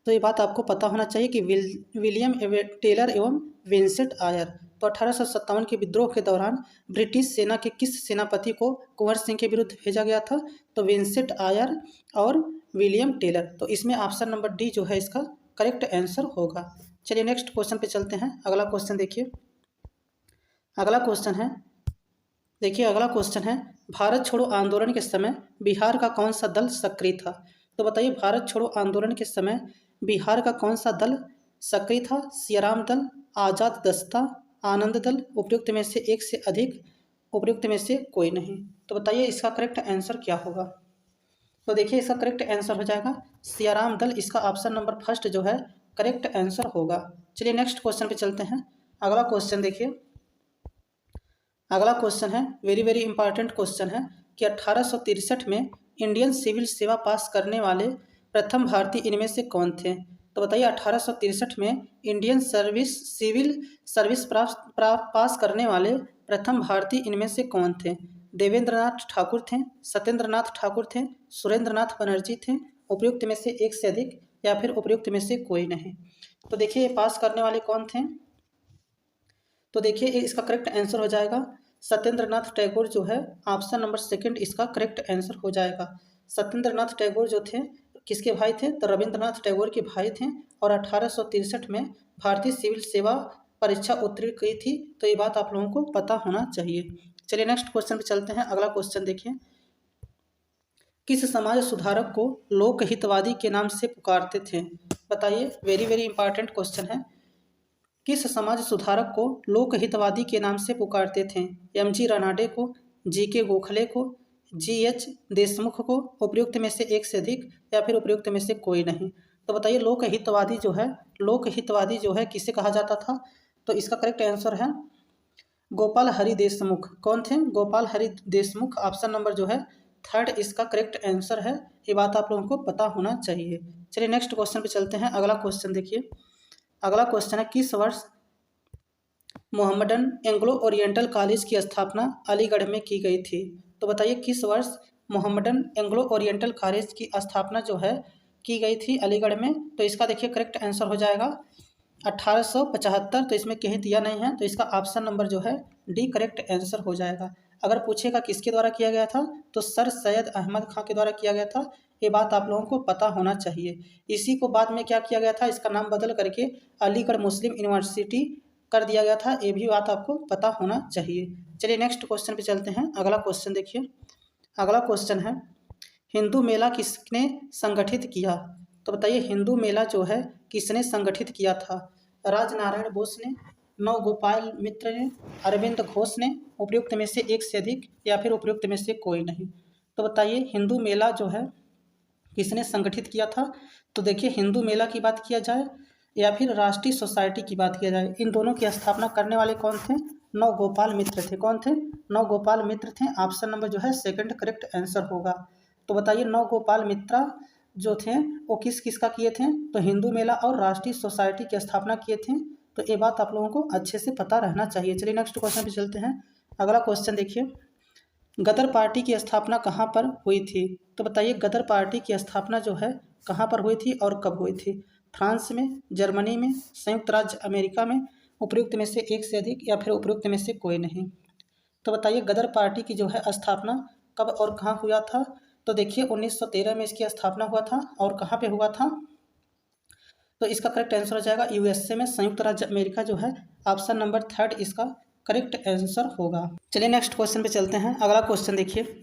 तो ये बात आपको पता होना चाहिए कि विलियम टेलर एवं विंसेंट आयर। तो 1857 के विद्रोह के दौरान ब्रिटिश सेना के किस सेनापति को कुंवर सिंह के विरुद्ध भेजा गया था? तो विंसेंट आयर और विलियम टेलर। तो इसमें ऑप्शन नंबर डी जो है इसका करेक्ट आंसर होगा। चलिए नेक्स्ट क्वेश्चन पे चलते हैं। अगला क्वेश्चन देखिए। अगला क्वेश्चन है, देखिए अगला क्वेश्चन है, भारत छोड़ो आंदोलन के समय बिहार का कौन सा दल सक्रिय था? तो बताइए भारत छोड़ो आंदोलन के समय बिहार का कौन सा दल सक्रिय था? सियाराम दल, आज़ाद दस्ता, आनंद दल, उपयुक्त में से एक से अधिक, उपयुक्त में से कोई नहीं। तो बताइए इसका करेक्ट आंसर क्या होगा? तो देखिए इसका करेक्ट आंसर हो जाएगा सियाराम दल। इसका ऑप्शन नंबर फर्स्ट जो है करेक्ट आंसर होगा। चलिए नेक्स्ट क्वेश्चन पे चलते हैं। अगला क्वेश्चन देखिए। अगला क्वेश्चन है, वेरी वेरी इंपॉर्टेंट क्वेश्चन है कि 1863 में इंडियन सिविल सेवा पास करने वाले प्रथम भारतीय इनमें से कौन थे? तो बताइए 1863 में इंडियन सिविल सर्विस पास करने वाले प्रथम भारतीय इनमें से कौन थे? देवेंद्रनाथ ठाकुर थे, सत्येंद्रनाथ ठाकुर थे, सुरेंद्रनाथ बनर्जी थे, उपयुक्त में से एक से अधिक, या फिर उपयुक्त में से कोई नहीं। तो देखिए पास करने वाले कौन थे? तो देखिए इसका करेक्ट आंसर हो जाएगा सत्येंद्रनाथ टैगोर जो है, ऑप्शन नंबर सेकंड इसका करेक्ट आंसर हो जाएगा। सत्येंद्रनाथ टैगोर जो थे किसके भाई थे? तो रविंद्रनाथ टैगोर के भाई थे और 1863 में भारतीय सिविल सेवा परीक्षा उत्तीर्ण की थी। तो ये बात आप लोगों को पता होना चाहिए। चलिए नेक्स्ट क्वेश्चन पे चलते हैं। अगला क्वेश्चन देखिए, किस समाज सुधारक को लोकहितवादी के नाम से पुकारते थे? बताइए, वेरी वेरी इंपॉर्टेंट क्वेश्चन है। किस समाज सुधारक को लोकहितवादी के नाम से पुकारते थे? एम.जी. रानाडे को, जी.के. गोखले को, जी.एच. देशमुख को, उपयुक्त में से एक से अधिक, या फिर उपयुक्त में से कोई नहीं। तो बताइए लोकहितवादी जो है किसे कहा जाता था? तो इसका करेक्ट आंसर है गोपाल हरि देशमुख। कौन थे? गोपाल हरि देशमुख। ऑप्शन नंबर जो है थर्ड इसका करेक्ट आंसर है। ये बात आप लोगों को पता होना चाहिए। चलिए नेक्स्ट क्वेश्चन पे चलते हैं। अगला क्वेश्चन देखिए। अगला क्वेश्चन है, किस वर्ष मोहम्मडन एंग्लो ओरिएंटल कॉलेज की स्थापना अलीगढ़ में की गई थी? तो बताइए किस वर्ष मोहम्मडन एंग्लो ओरिएंटल कॉलेज की स्थापना जो है की गई थी अलीगढ़ में? तो इसका देखिए करेक्ट आंसर हो जाएगा 1875। तो इसमें कहीं दिया नहीं है, तो इसका ऑप्शन नंबर जो है डी करेक्ट आंसर हो जाएगा। अगर पूछेगा किसके द्वारा किया गया था, तो सर सैयद अहमद खां के द्वारा किया गया था। ये बात आप लोगों को पता होना चाहिए। इसी को बाद में क्या किया गया था, इसका नाम बदल करके अलीगढ़ मुस्लिम यूनिवर्सिटी कर दिया गया था। ये भी बात आपको पता होना चाहिए। चलिए नेक्स्ट क्वेश्चन पे चलते हैं। अगला क्वेश्चन देखिए। अगला क्वेश्चन है, हिंदू मेला किसने संगठित किया? तो बताइए हिंदू मेला जो है किसने संगठित किया था? राजनारायण बोस ने, नवगोपाल मित्र ने, अरविंद घोष ने, उपयुक्त में से एक से अधिक, या फिर उपयुक्त में से कोई नहीं। तो बताइए हिंदू मेला जो है किसने संगठित किया था? तो देखिए हिंदू मेला की बात किया जाए या फिर राष्ट्रीय सोसाइटी की बात किया जाए, इन दोनों की स्थापना करने वाले कौन थे? नवगोपाल मित्र थे। कौन थे? नवगोपाल मित्र थे। ऑप्शन नंबर जो है सेकंड करेक्ट आंसर होगा। तो बताइए नवगोपाल मित्रा जो थे वो किस किस का किए थे? तो हिंदू मेला और राष्ट्रीय सोसाइटी की स्थापना किए थे। तो ये बात आप लोगों को अच्छे से पता रहना चाहिए। चलिए नेक्स्ट क्वेश्चन पे चलते हैं। अगला क्वेश्चन देखिए, गदर पार्टी की स्थापना कहाँ पर हुई थी? तो बताइए गदर पार्टी की स्थापना जो है कहाँ पर हुई थी और कब हुई थी? फ्रांस में, जर्मनी में, संयुक्त राज्य अमेरिका में, उपयुक्त में से एक से अधिक, या फिर उपयुक्त में से कोई नहीं। तो बताइए गदर पार्टी की जो है स्थापना कब और कहाँ हुआ था? तो देखिए 1913 में इसकी स्थापना हुआ था। और कहाँ पे हुआ था? तो इसका करेक्ट आंसर हो जाएगा यूएसए में, संयुक्त राज्य अमेरिका जो है। ऑप्शन नंबर थर्ड इसका करेक्ट आंसर होगा। चलिए नेक्स्ट क्वेश्चन पे चलते हैं। अगला क्वेश्चन देखिए।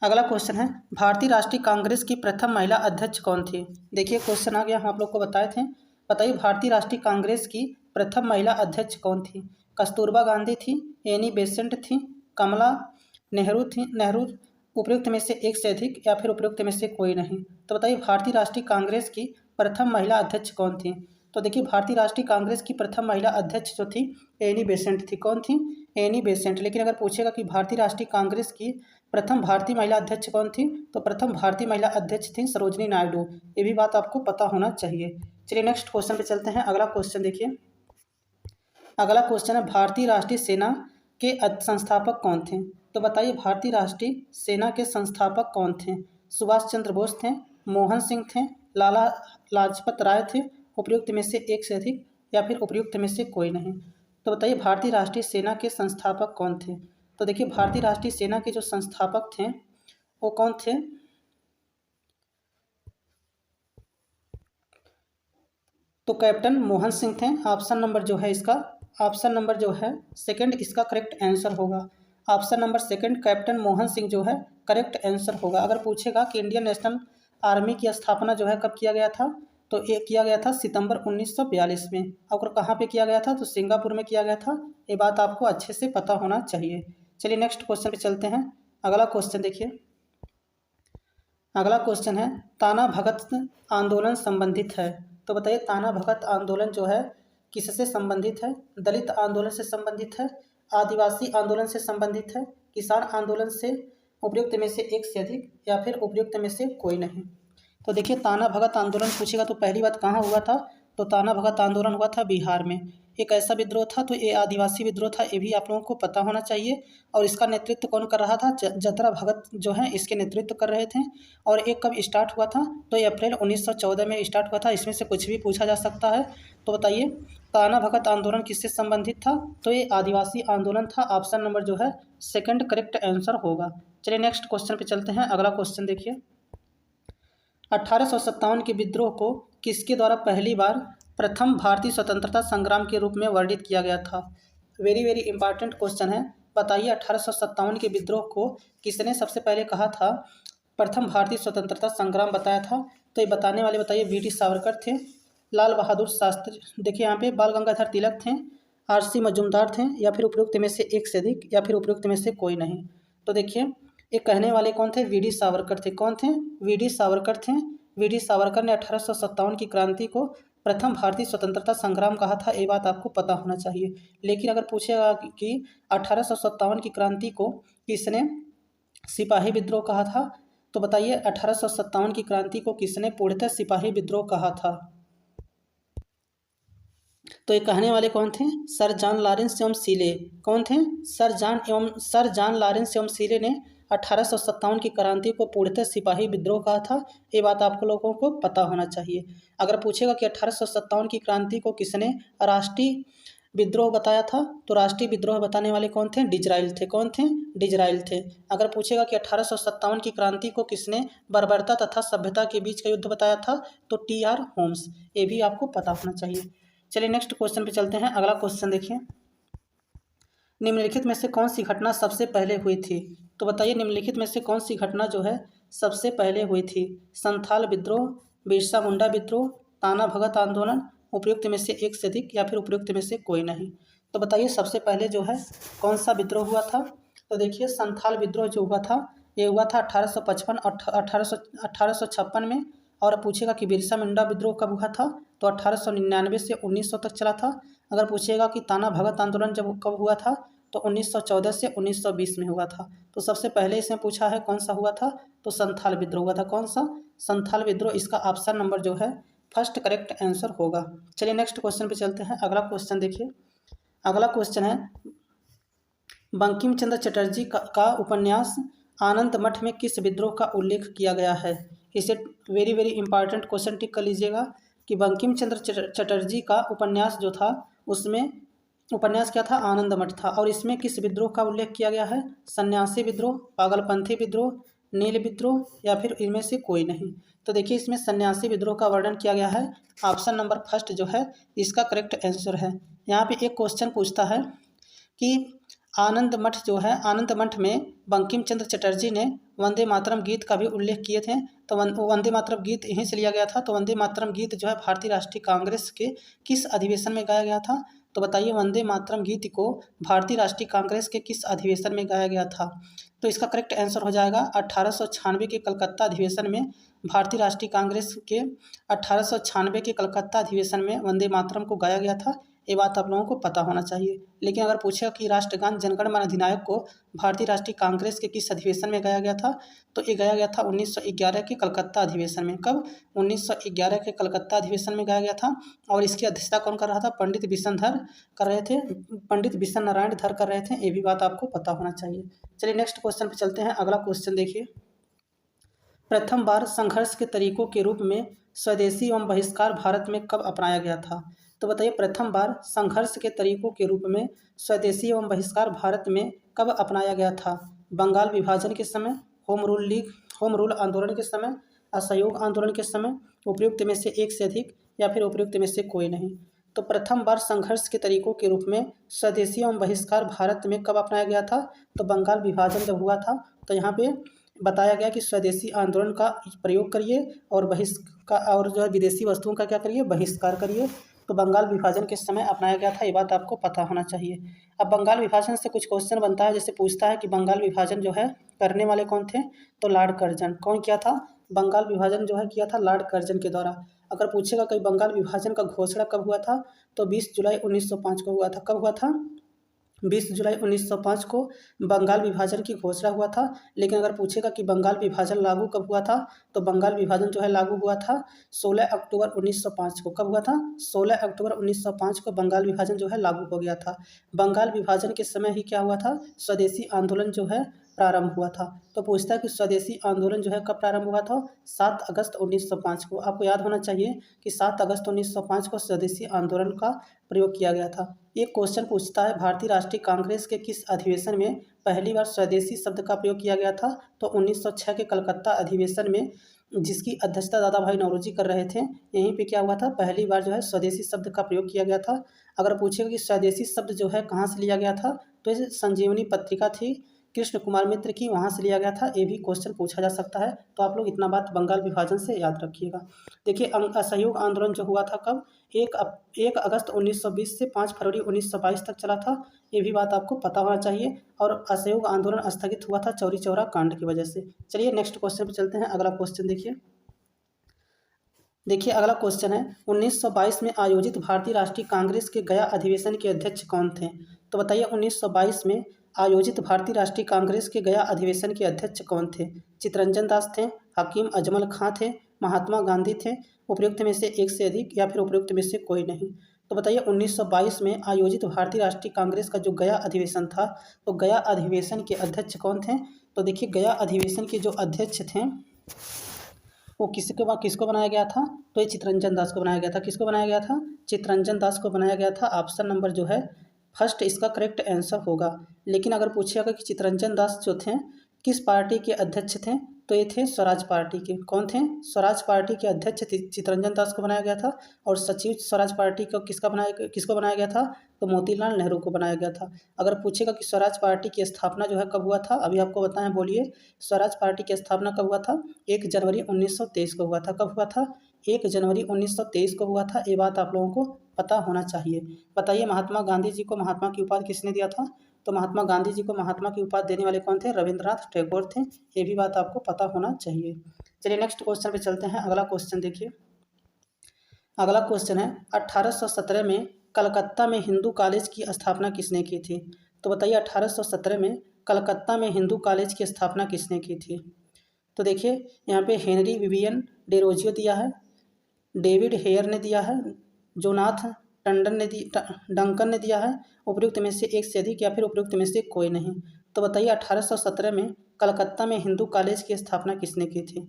अगला क्वेश्चन है, भारतीय राष्ट्रीय कांग्रेस की प्रथम महिला अध्यक्ष कौन थी? देखिए क्वेश्चन आ गया, हम आप लोग को बताए थे। बताइए भारतीय राष्ट्रीय कांग्रेस की प्रथम महिला अध्यक्ष कौन थी? कस्तूरबा गांधी थी, एनी बेसेंट थी, कमला नेहरू, उपयुक्त में से एक से अधिक, या फिर उपयुक्त में से कोई नहीं। तो बताइए भारतीय राष्ट्रीय कांग्रेस की प्रथम महिला अध्यक्ष कौन थी? तो देखिए भारतीय राष्ट्रीय कांग्रेस की प्रथम महिला अध्यक्ष जो थी एनी बेसेंट थी। कौन थी? Annie Besant. लेकिन अगर पूछेगा कि भारतीय राष्ट्रीय कांग्रेस की प्रथम भारतीय महिला अध्यक्ष कौन थी, तो प्रथम भारतीय महिला अध्यक्ष थी सरोजिनी नायडू। ये भी बात आपको पता होना चाहिए। चलिए नेक्स्ट क्वेश्चन पे चलते हैं। अगला क्वेश्चन देखिए। अगला क्वेश्चन है, भारतीय राष्ट्रीय सेना के संस्थापक कौन थे? तो बताइए भारतीय राष्ट्रीय सेना के संस्थापक कौन थे? सुभाष चंद्र बोस थे, मोहन सिंह थे, लाला लाजपत राय थे, उपयुक्त में से एक से अधिक या फिर उपयुक्त में से कोई नहीं। तो बताइए भारतीय राष्ट्रीय सेना के संस्थापक कौन थे? तो देखिए भारतीय राष्ट्रीय सेना के जो संस्थापक थे वो कौन थे? तो कैप्टन मोहन सिंह थे। ऑप्शन नंबर जो है इसका, ऑप्शन नंबर जो है सेकंड इसका करेक्ट आंसर होगा। Option number second captain Mohan Singh जो है करेक्ट आंसर होगा। अगर पूछेगा कि इंडियन नेशनल आर्मी की स्थापना जो है कब किया गया था, तो ये किया गया था सितंबर 1942 में। अगर कहाँ पे किया गया था, तो सिंगापुर में किया गया था। ये बात आपको अच्छे से पता होना चाहिए। चलिए नेक्स्ट क्वेश्चन पे चलते हैं। अगला क्वेश्चन देखिए, अगला क्वेश्चन है ताना भगत आंदोलन संबंधित है। तो बताइए ताना भगत आंदोलन जो है किससे संबंधित है? दलित आंदोलन से संबंधित है, आदिवासी आंदोलन से संबंधित है, किसान आंदोलन से, उपयुक्त में से एक से अधिक या फिर उपयुक्त में से कोई नहीं। तो देखिए ताना भगत आंदोलन पूछेगा तो पहली बात कहाँ हुआ था? तो ताना भगत आंदोलन हुआ था बिहार में। एक ऐसा विद्रोह था, तो ये आदिवासी विद्रोह था, ये भी आप लोगों को पता होना चाहिए। और इसका नेतृत्व कौन कर रहा था? जतरा भगत जो है इसके नेतृत्व कर रहे थे। और ये कब स्टार्ट हुआ था? तो ये अप्रैल 1914 में स्टार्ट हुआ था। इसमें से कुछ भी पूछा जा सकता है। तो बताइए ताना भगत आंदोलन किससे संबंधित था? तो ये आदिवासी आंदोलन था। ऑप्शन नंबर जो है सेकंड करेक्ट आंसर होगा। चलिए नेक्स्ट क्वेश्चन पे चलते हैं। अगला क्वेश्चन देखिए, 1857 के विद्रोह को किसके द्वारा पहली बार प्रथम भारतीय स्वतंत्रता संग्राम के रूप में वर्णित किया गया था? वेरी वेरी इंपॉर्टेंट क्वेश्चन है। बताइए 1857 के विद्रोह को किसने सबसे पहले कहा था प्रथम भारतीय स्वतंत्रता संग्राम बताया था? तो ये बताने वाले बताइए वीटी सावरकर थे, लाल बहादुर शास्त्री, देखिए यहाँ पे बाल गंगाधर तिलक थे, आरसी मजूमदार थे, या फिर उपयुक्त में से एक से अधिक या फिर उपयुक्त में से कोई नहीं। तो देखिए ये कहने वाले कौन थे? वीडी सावरकर थे। कौन थे? वीडी सावरकर थे। वीडी सावरकर ने 1857 की क्रांति को प्रथम भारतीय स्वतंत्रता संग्राम कहा था। ये बात आपको पता होना चाहिए। लेकिन अगर पूछेगा कि 1857 की क्रांति को किसने सिपाही विद्रोह कहा था, तो बताइए 1857 की क्रांति को किसने पूर्णतः सिपाही विद्रोह कहा था? तो ये कहने वाले कौन थे? सर जॉन लॉरेंस एवं सीले। कौन थे? सर जॉन लॉरेंस एवं सीले ने 1857 की क्रांति को पूर्णतः सिपाही विद्रोह कहा था। ये बात आपको लोगों को पता होना चाहिए। अगर पूछेगा कि 1857 की क्रांति को किसने राष्ट्रीय विद्रोह बताया था, तो राष्ट्रीय विद्रोह बताने वाले कौन थे? डिजराइल थे। कौन थे? डिजराइल थे। अगर पूछेगा कि 1857 की क्रांति को किसने बर्बरता तथा सभ्यता के बीच का युद्ध बताया था, तो टी.आर. होम्स। ये भी आपको पता होना चाहिए। चलिए नेक्स्ट क्वेश्चन पे चलते हैं। अगला क्वेश्चन देखिए, निम्नलिखित में से कौन सी घटना सबसे पहले हुई थी? तो बताइए निम्नलिखित में से कौन सी घटना जो है सबसे पहले हुई थी? संथाल विद्रोह, बिरसा मुंडा विद्रोह, ताना भगत आंदोलन, उपयुक्त में से एक से अधिक या फिर उपयुक्त में से कोई नहीं। तो बताइए सबसे पहले जो है कौन सा विद्रोह हुआ था? तो देखिए संथाल विद्रोह जो हुआ था ये हुआ था 1855 1856 में। और पूछेगा कि बिरसा मुंडा विद्रोह कब हुआ था, तो 1899 से 1900 तक चला था। अगर पूछेगा कि ताना भगत आंदोलन जब कब हुआ था, तो 1914 से 1920 में हुआ था। तो सबसे पहले इसमें पूछा है कौन सा हुआ था, तो संथाल विद्रोह हुआ था। कौन सा? संथाल विद्रोह। इसका ऑप्शन नंबर जो है फर्स्ट करेक्ट आंसर होगा। चलिए नेक्स्ट क्वेश्चन पे चलते हैं। अगला क्वेश्चन देखिए, अगला क्वेश्चन है बंकिम चंद्र चटर्जी का उपन्यास आनंद मठ में किस विद्रोह का उल्लेख किया गया है? इसे वेरी वेरी इंपॉर्टेंट क्वेश्चन टिक कर लीजिएगा कि बंकिम चंद्र चटर्जी का उपन्यास जो था उसमें उपन्यास क्या था? आनंद मठ था। और इसमें किस विद्रोह का उल्लेख किया गया है? सन्यासी विद्रोह, पागलपंथी विद्रोह, नील विद्रोह या फिर इनमें से कोई नहीं। तो देखिए इसमें सन्यासी विद्रोह का वर्णन किया गया है। ऑप्शन नंबर फर्स्ट जो है इसका करेक्ट आंसर है। यहाँ पे एक क्वेश्चन पूछता है कि आनंद मठ जो है, आनंद मठ में बंकिम चंद्र चटर्जी ने वंदे मातरम गीत का भी उल्लेख किए थे। तो वंदे मातरम गीत यहीं से लिया गया था। तो वंदे मातरम गीत जो है भारतीय राष्ट्रीय कांग्रेस के किस अधिवेशन में गाया गया था? तो बताइए वंदे मातरम गीत को भारतीय राष्ट्रीय कांग्रेस के किस अधिवेशन में गाया गया था? तो इसका करेक्ट आंसर हो जाएगा 1896 के कलकत्ता अधिवेशन में। भारतीय राष्ट्रीय कांग्रेस के 1896 के कलकत्ता अधिवेशन में वंदे मातरम को गाया गया था। ये बात आप लोगों को पता होना चाहिए। लेकिन अगर पूछेगा कि राष्ट्रगान जनगण मन अधिनायक को भारतीय राष्ट्रीय कांग्रेस के किस अधिवेशन में गाया गया था, तो ये गाया गया था 1911 के कलकत्ता अधिवेशन में। कब? 1911 के कलकत्ता अधिवेशन में गाया गया था। और इसकी अध्यक्षता कौन कर रहा था? पंडित बिशन धर कर रहे थे, पंडित बिशन नारायण धर कर रहे थे। ये भी बात आपको पता होना चाहिए। चलिए नेक्स्ट क्वेश्चन पे चलते हैं। अगला क्वेश्चन देखिए, प्रथम बार संघर्ष के तरीकों के रूप में स्वदेशी एवं बहिष्कार भारत में कब अपनाया गया था? तो बताइए, प्रथम बार संघर्ष के तरीकों के रूप में स्वदेशी एवं बहिष्कार भारत में कब अपनाया गया था? बंगाल विभाजन के समय, होम रूल आंदोलन के समय, असहयोग आंदोलन के समय, उपयुक्त में से एक से अधिक या फिर उपयुक्त में से कोई नहीं। तो प्रथम बार संघर्ष के तरीकों के रूप में स्वदेशी एवं बहिष्कार भारत में कब अपनाया गया था? तो बंगाल विभाजन जब हुआ था तो यहाँ पे बताया गया कि स्वदेशी आंदोलन का प्रयोग करिए और बहिष्कार और जो है विदेशी वस्तुओं का क्या करिए, बहिष्कार करिए। तो बंगाल विभाजन के समय अपनाया गया था, ये बात आपको पता होना चाहिए। अब बंगाल विभाजन से कुछ क्वेश्चन बनता है, जैसे पूछता है कि बंगाल विभाजन जो है करने वाले कौन थे? तो लॉर्ड कर्जन। कौन किया था? बंगाल विभाजन जो है किया था लॉर्ड कर्जन के द्वारा। अगर पूछेगा कि बंगाल विभाजन का घोषणा कब हुआ था? तो 20 जुलाई 1905 को हुआ था। कब हुआ था? 20 जुलाई 1905 को बंगाल विभाजन की घोषणा हुआ था। लेकिन अगर पूछेगा कि बंगाल विभाजन लागू कब हुआ था? तो बंगाल विभाजन जो है लागू हुआ था 16 अक्टूबर 1905 को। कब हुआ था? 16 अक्टूबर 1905 को बंगाल विभाजन जो है लागू हो गया था। बंगाल विभाजन के समय ही क्या हुआ था? स्वदेशी आंदोलन जो है प्रारंभ हुआ था। तो पूछता है कि स्वदेशी आंदोलन जो है कब प्रारंभ हुआ था? 7 अगस्त 1905 को। आपको याद होना चाहिए कि 7 अगस्त 1905 को स्वदेशी आंदोलन का प्रयोग किया गया था। एक क्वेश्चन पूछता है, भारतीय राष्ट्रीय कांग्रेस के किस अधिवेशन में पहली बार स्वदेशी शब्द का प्रयोग किया गया था? तो 1906 के कलकत्ता अधिवेशन में, जिसकी अध्यक्षता दादा भाई नौरोजी कर रहे थे। यहीं पे क्या हुआ था? पहली बार जो है स्वदेशी शब्द का प्रयोग किया गया था। अगर पूछेगा कि स्वदेशी शब्द जो है कहाँ से लिया गया था, तो ये संजीवनी पत्रिका थी कृष्ण कुमार मित्र की, वहाँ से लिया गया था। ये भी क्वेश्चन पूछा जा सकता है। तो आप लोग इतना बात बंगाल विभाजन से याद रखिएगा। देखिए, असहयोग आंदोलन जो हुआ था कब? 1 अगस्त 1920 से 5 फरवरी 1922 तक चला था। ये भी बात आपको पता होना चाहिए। और असहयोग आंदोलन स्थगित हुआ था चौरी चौरा कांड की वजह से। चलिए नेक्स्ट क्वेश्चन पे चलते हैं। अगला क्वेश्चन देखिए अगला क्वेश्चन है, 1922 में आयोजित भारतीय राष्ट्रीय कांग्रेस के गया अधिवेशन के अध्यक्ष कौन थे? तो बताइए, 1922 में आयोजित भारतीय राष्ट्रीय कांग्रेस के गया अधिवेशन के अध्यक्ष कौन थे? चित्तरंजन दास थे, हकीम अजमल खां थे, महात्मा गांधी थे, उपयुक्त में से एक से अधिक या फिर उपयुक्त में से कोई नहीं। तो बताइए, 1922 में आयोजित भारतीय राष्ट्रीय कांग्रेस का जो गया अधिवेशन था, तो गया अधिवेशन के अध्यक्ष कौन थे? तो देखिए, गया अधिवेशन के जो अध्यक्ष थे वो किसको बनाया गया था? तो ये चित्तरंजन दास को बनाया गया था। किसको बनाया गया था? चित्तरंजन दास को बनाया गया था। ऑप्शन नंबर जो है फर्स्ट इसका करेक्ट आंसर होगा। लेकिन अगर पूछिएगा कि चित्तरंजन दास जो थे किस पार्टी के अध्यक्ष थे, तो ये थे स्वराज पार्टी के। कौन थे? स्वराज पार्टी के अध्यक्ष चित्तरंजन दास को बनाया गया था। और सचिव स्वराज पार्टी को किसको बनाया गया था? तो मोतीलाल नेहरू को बनाया गया था। अगर पूछेगा कि स्वराज पार्टी की स्थापना जो है कब हुआ था, अभी आपको बताएं, बोलिए। स्वराज पार्टी की स्थापना कब हुआ था? 1 जनवरी 1923 को हुआ था। कब हुआ था? 1 जनवरी 1923 को हुआ था। ये बात आप लोगों को पता होना चाहिए। बताइए, महात्मा गांधी जी को महात्मा की उपाधि किसने दिया था? तो महात्मा गांधी जी को महात्मा की उपाधि देने वाले कौन थे? रविंद्रनाथ टैगोर थे। ये भी बात आपको पता होना चाहिए। चलिए नेक्स्ट क्वेश्चन पे चलते हैं। अगला क्वेश्चन देखिए। अगला क्वेश्चन है, 1817 में कलकत्ता में हिंदू कॉलेज की स्थापना किसने की थी? तो बताइए, 1817 में कलकत्ता में हिंदू कॉलेज की स्थापना किसने की थी? तो देखिए, यहाँ पे हेनरी विवियन डेरोजियो दिया है, डेविड हेयर ने दिया है, जोनाथ डंकन ने दिया है, उपयुक्त में से एक से अधिक या फिर उपयुक्त में से कोई नहीं। तो बताइए, 1817 में कलकत्ता में हिंदू कॉलेज की स्थापना किसने की थी?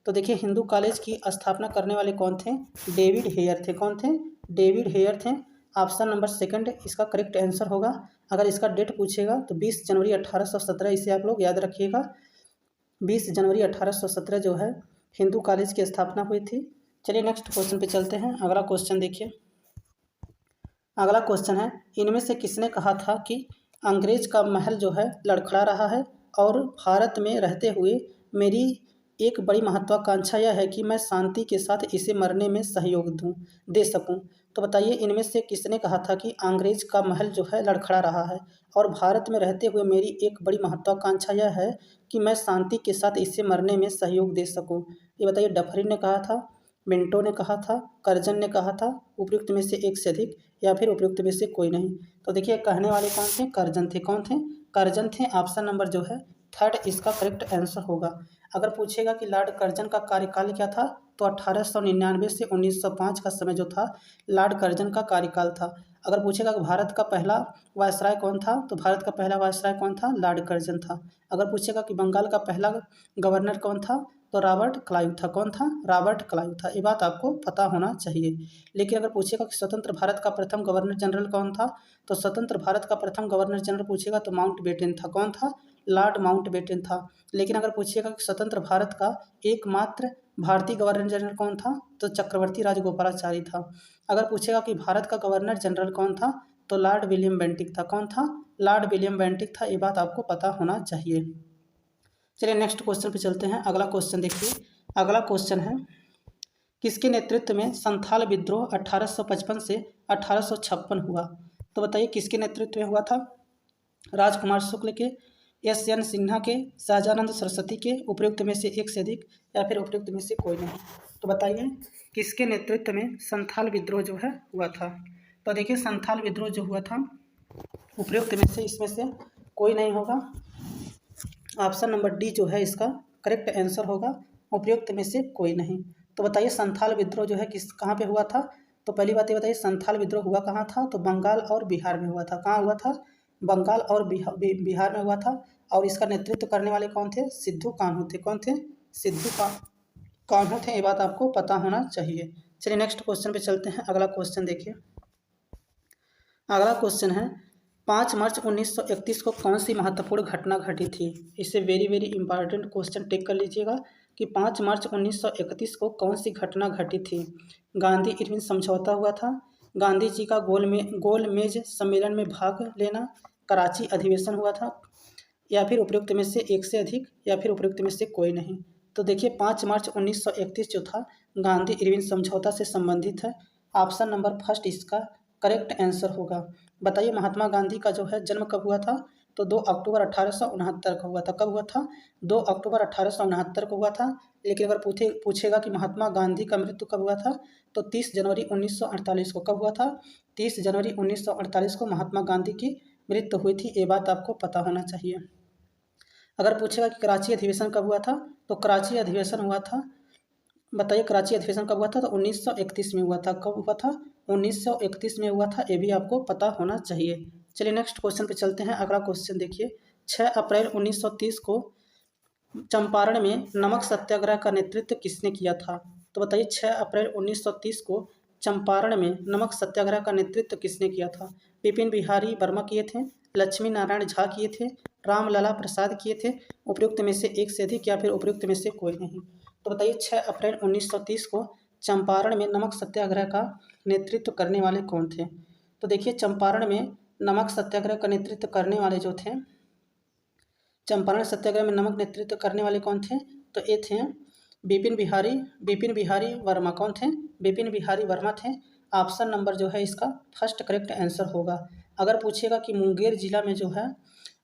तो देखिए, हिंदू कॉलेज की स्थापना करने वाले कौन थे? डेविड हेयर थे। कौन थे? डेविड हेयर थे। ऑप्शन नंबर सेकंड इसका करेक्ट आंसर होगा। अगर इसका डेट पूछेगा तो 20 जनवरी 1817, इसे आप लोग याद रखिएगा। 20 जनवरी 1817 जो है हिंदू कॉलेज की स्थापना हुई थी। चलिए नेक्स्ट क्वेश्चन पे चलते हैं। अगला क्वेश्चन देखिए। अगला क्वेश्चन है, इनमें से किसने कहा था कि अंग्रेज का महल जो है लड़खड़ा रहा है और भारत में रहते हुए मेरी एक बड़ी महत्वाकांक्षा यह है कि मैं शांति के साथ इसे मरने में सहयोग दे सकूं। तो बताइए, इनमें से किसने कहा था कि अंग्रेज का महल जो है लड़खड़ा रहा है और भारत में रहते हुए मेरी एक बड़ी महत्वाकांक्षा यह है कि मैं शांति के साथ इसे मरने में सहयोग दे सकूं? ये बताइए, डफरिन ने कहा था, मिंटो ने कहा था, कर्जन ने कहा था, उपयुक्त में से एक से अधिक या फिर उपयुक्त में से कोई नहीं। तो देखिए, कहने वाले कौन थे? कर्जन थे। कौन थे? कर्जन थे। ऑप्शन नंबर जो है थर्ड इसका करेक्ट आंसर होगा। अगर पूछेगा कि लॉर्ड कर्जन का कार्यकाल क्या था, तो 1899 से 1905 का समय जो था लॉर्ड कर्जन का कार्यकाल था। अगर पूछेगा कि भारत का पहला वायसराय कौन था, तो भारत का पहला वायसराय कौन था? लॉर्ड कर्जन था। अगर पूछेगा कि बंगाल का पहला गवर्नर कौन था, तो रॉबर्ट क्लाइव था। कौन था? रॉबर्ट क्लाइव था। ये बात आपको पता होना चाहिए। लेकिन अगर पूछेगा कि स्वतंत्र भारत का प्रथम गवर्नर जनरल कौन था, तो स्वतंत्र भारत का प्रथम गवर्नर जनरल पूछेगा तो माउंटबेटन था। कौन था? लॉर्ड माउंटबेटन था। लेकिन अगर पूछिएगा कि स्वतंत्र भारत का एकमात्र भारतीय गवर्नर जनरल कौन था, तो चक्रवर्ती राजगोपालाचारी था। अगर पूछेगा कि भारत का गवर्नर जनरल कौन था, तो लॉर्ड विलियम बेंटिक था। कौन था? लॉर्ड विलियम बेंटिक था। ये बात आपको पता होना चाहिए। चलिए नेक्स्ट क्वेश्चन पे चलते हैं। अगला क्वेश्चन देखिए। अगला क्वेश्चन है, किसके नेतृत्व में संथाल विद्रोह 1855 से 1856 हुआ? तो बताइए किसके नेतृत्व में हुआ था? राजकुमार शुक्ल के, एस.एन. सिन्हा के, सहजानंद सरस्वती के, उपयुक्त में से एक से अधिक, या फिर उपयुक्त में से कोई नहीं। तो बताइए किसके नेतृत्व में संथाल विद्रोह जो है हुआ था? तो देखिए संथाल विद्रोह जो हुआ था, उपयुक्त में से इसमें से कोई नहीं होगा। ऑप्शन नंबर डी जो है इसका करेक्ट आंसर होगा, उपयुक्त में से कोई नहीं। तो बताइए संथाल विद्रोह जो है कहाँ पे हुआ था? तो पहली बात ये बताइए संथाल विद्रोह हुआ कहाँ था? तो बंगाल और बिहार में हुआ था। कहाँ हुआ था? बंगाल और बिहार में हुआ था। और इसका नेतृत्व करने वाले कौन थे? सिद्धू कान्हू थे। कौन थे? सिद्धू कान्हू थे। ये बात आपको पता होना चाहिए। चलिए नेक्स्ट क्वेश्चन पे चलते हैं। अगला क्वेश्चन देखिए। अगला क्वेश्चन है, 5 मार्च 1931 को कौन सी महत्वपूर्ण घटना घटी थी? इसे very very important question take कर लीजिएगा कि 5 मार्च 1931 को कौन सी घटना घटी थी? गांधी इरविन समझौता हुआ था, गांधी जी का गोल मेज सम्मेलन में भाग लेना, कराची अधिवेशन हुआ था, या फिर उपयुक्त में से एक से अधिक, या फिर उपयुक्त में से कोई नहीं। तो देखिए 5 मार्च 1931 जो था गांधी इरविन समझौता से संबंधित है। ऑप्शन नंबर फर्स्ट इसका करेक्ट आंसर होगा। बताइए महात्मा गांधी का जो है जन्म कब हुआ था? तो 2 अक्टूबर 1869 को हुआ था। कब हुआ था? 2 अक्टूबर 1869 को हुआ था। लेकिन अगर पूछेगा कि महात्मा गांधी का मृत्यु कब हुआ था, तो 30 जनवरी 1948 को। कब हुआ था? 30 जनवरी 1948 को महात्मा गांधी की मृत्यु हुई थी। ये बात आपको पता होना चाहिए। अगर पूछेगा कि कराची अधिवेशन कब हुआ था, तो कराची अधिवेशन हुआ था, बताइए कराची अधिवेशन कब हुआ था? तो 1931 में हुआ था। कब हुआ था? 1931 में हुआ था। ये भी आपको पता होना चाहिए। चलिए नेक्स्ट क्वेश्चन पे चलते हैं। अगला क्वेश्चन देखिए। 6 अप्रैल 1930 को चंपारण में नमक सत्याग्रह का नेतृत्व किसने किया था? तो बताइए 6 अप्रैल 1930 को चंपारण में नमक सत्याग्रह का नेतृत्व किसने किया था? विपिन बिहारी वर्मा किए थे, लक्ष्मी नारायण झा किए थे, रामलला प्रसाद किए थे, उपयुक्त में से एक से अधिक, या फिर उपयुक्त में से कोई नहीं। तो बताइए 6 अप्रैल 1930 को चंपारण में नमक सत्याग्रह का नेतृत्व करने वाले कौन थे? तो देखिए चंपारण में नमक सत्याग्रह का नेतृत्व करने वाले जो थे, चंपारण सत्याग्रह में नमक नेतृत्व करने वाले कौन थे? तो ये थे विपिन बिहारी वर्मा। कौन थे? विपिन बिहारी वर्मा थे। ऑप्शन नंबर जो है इसका फर्स्ट करेक्ट आंसर होगा। अगर पूछेगा कि मुंगेर जिला में जो है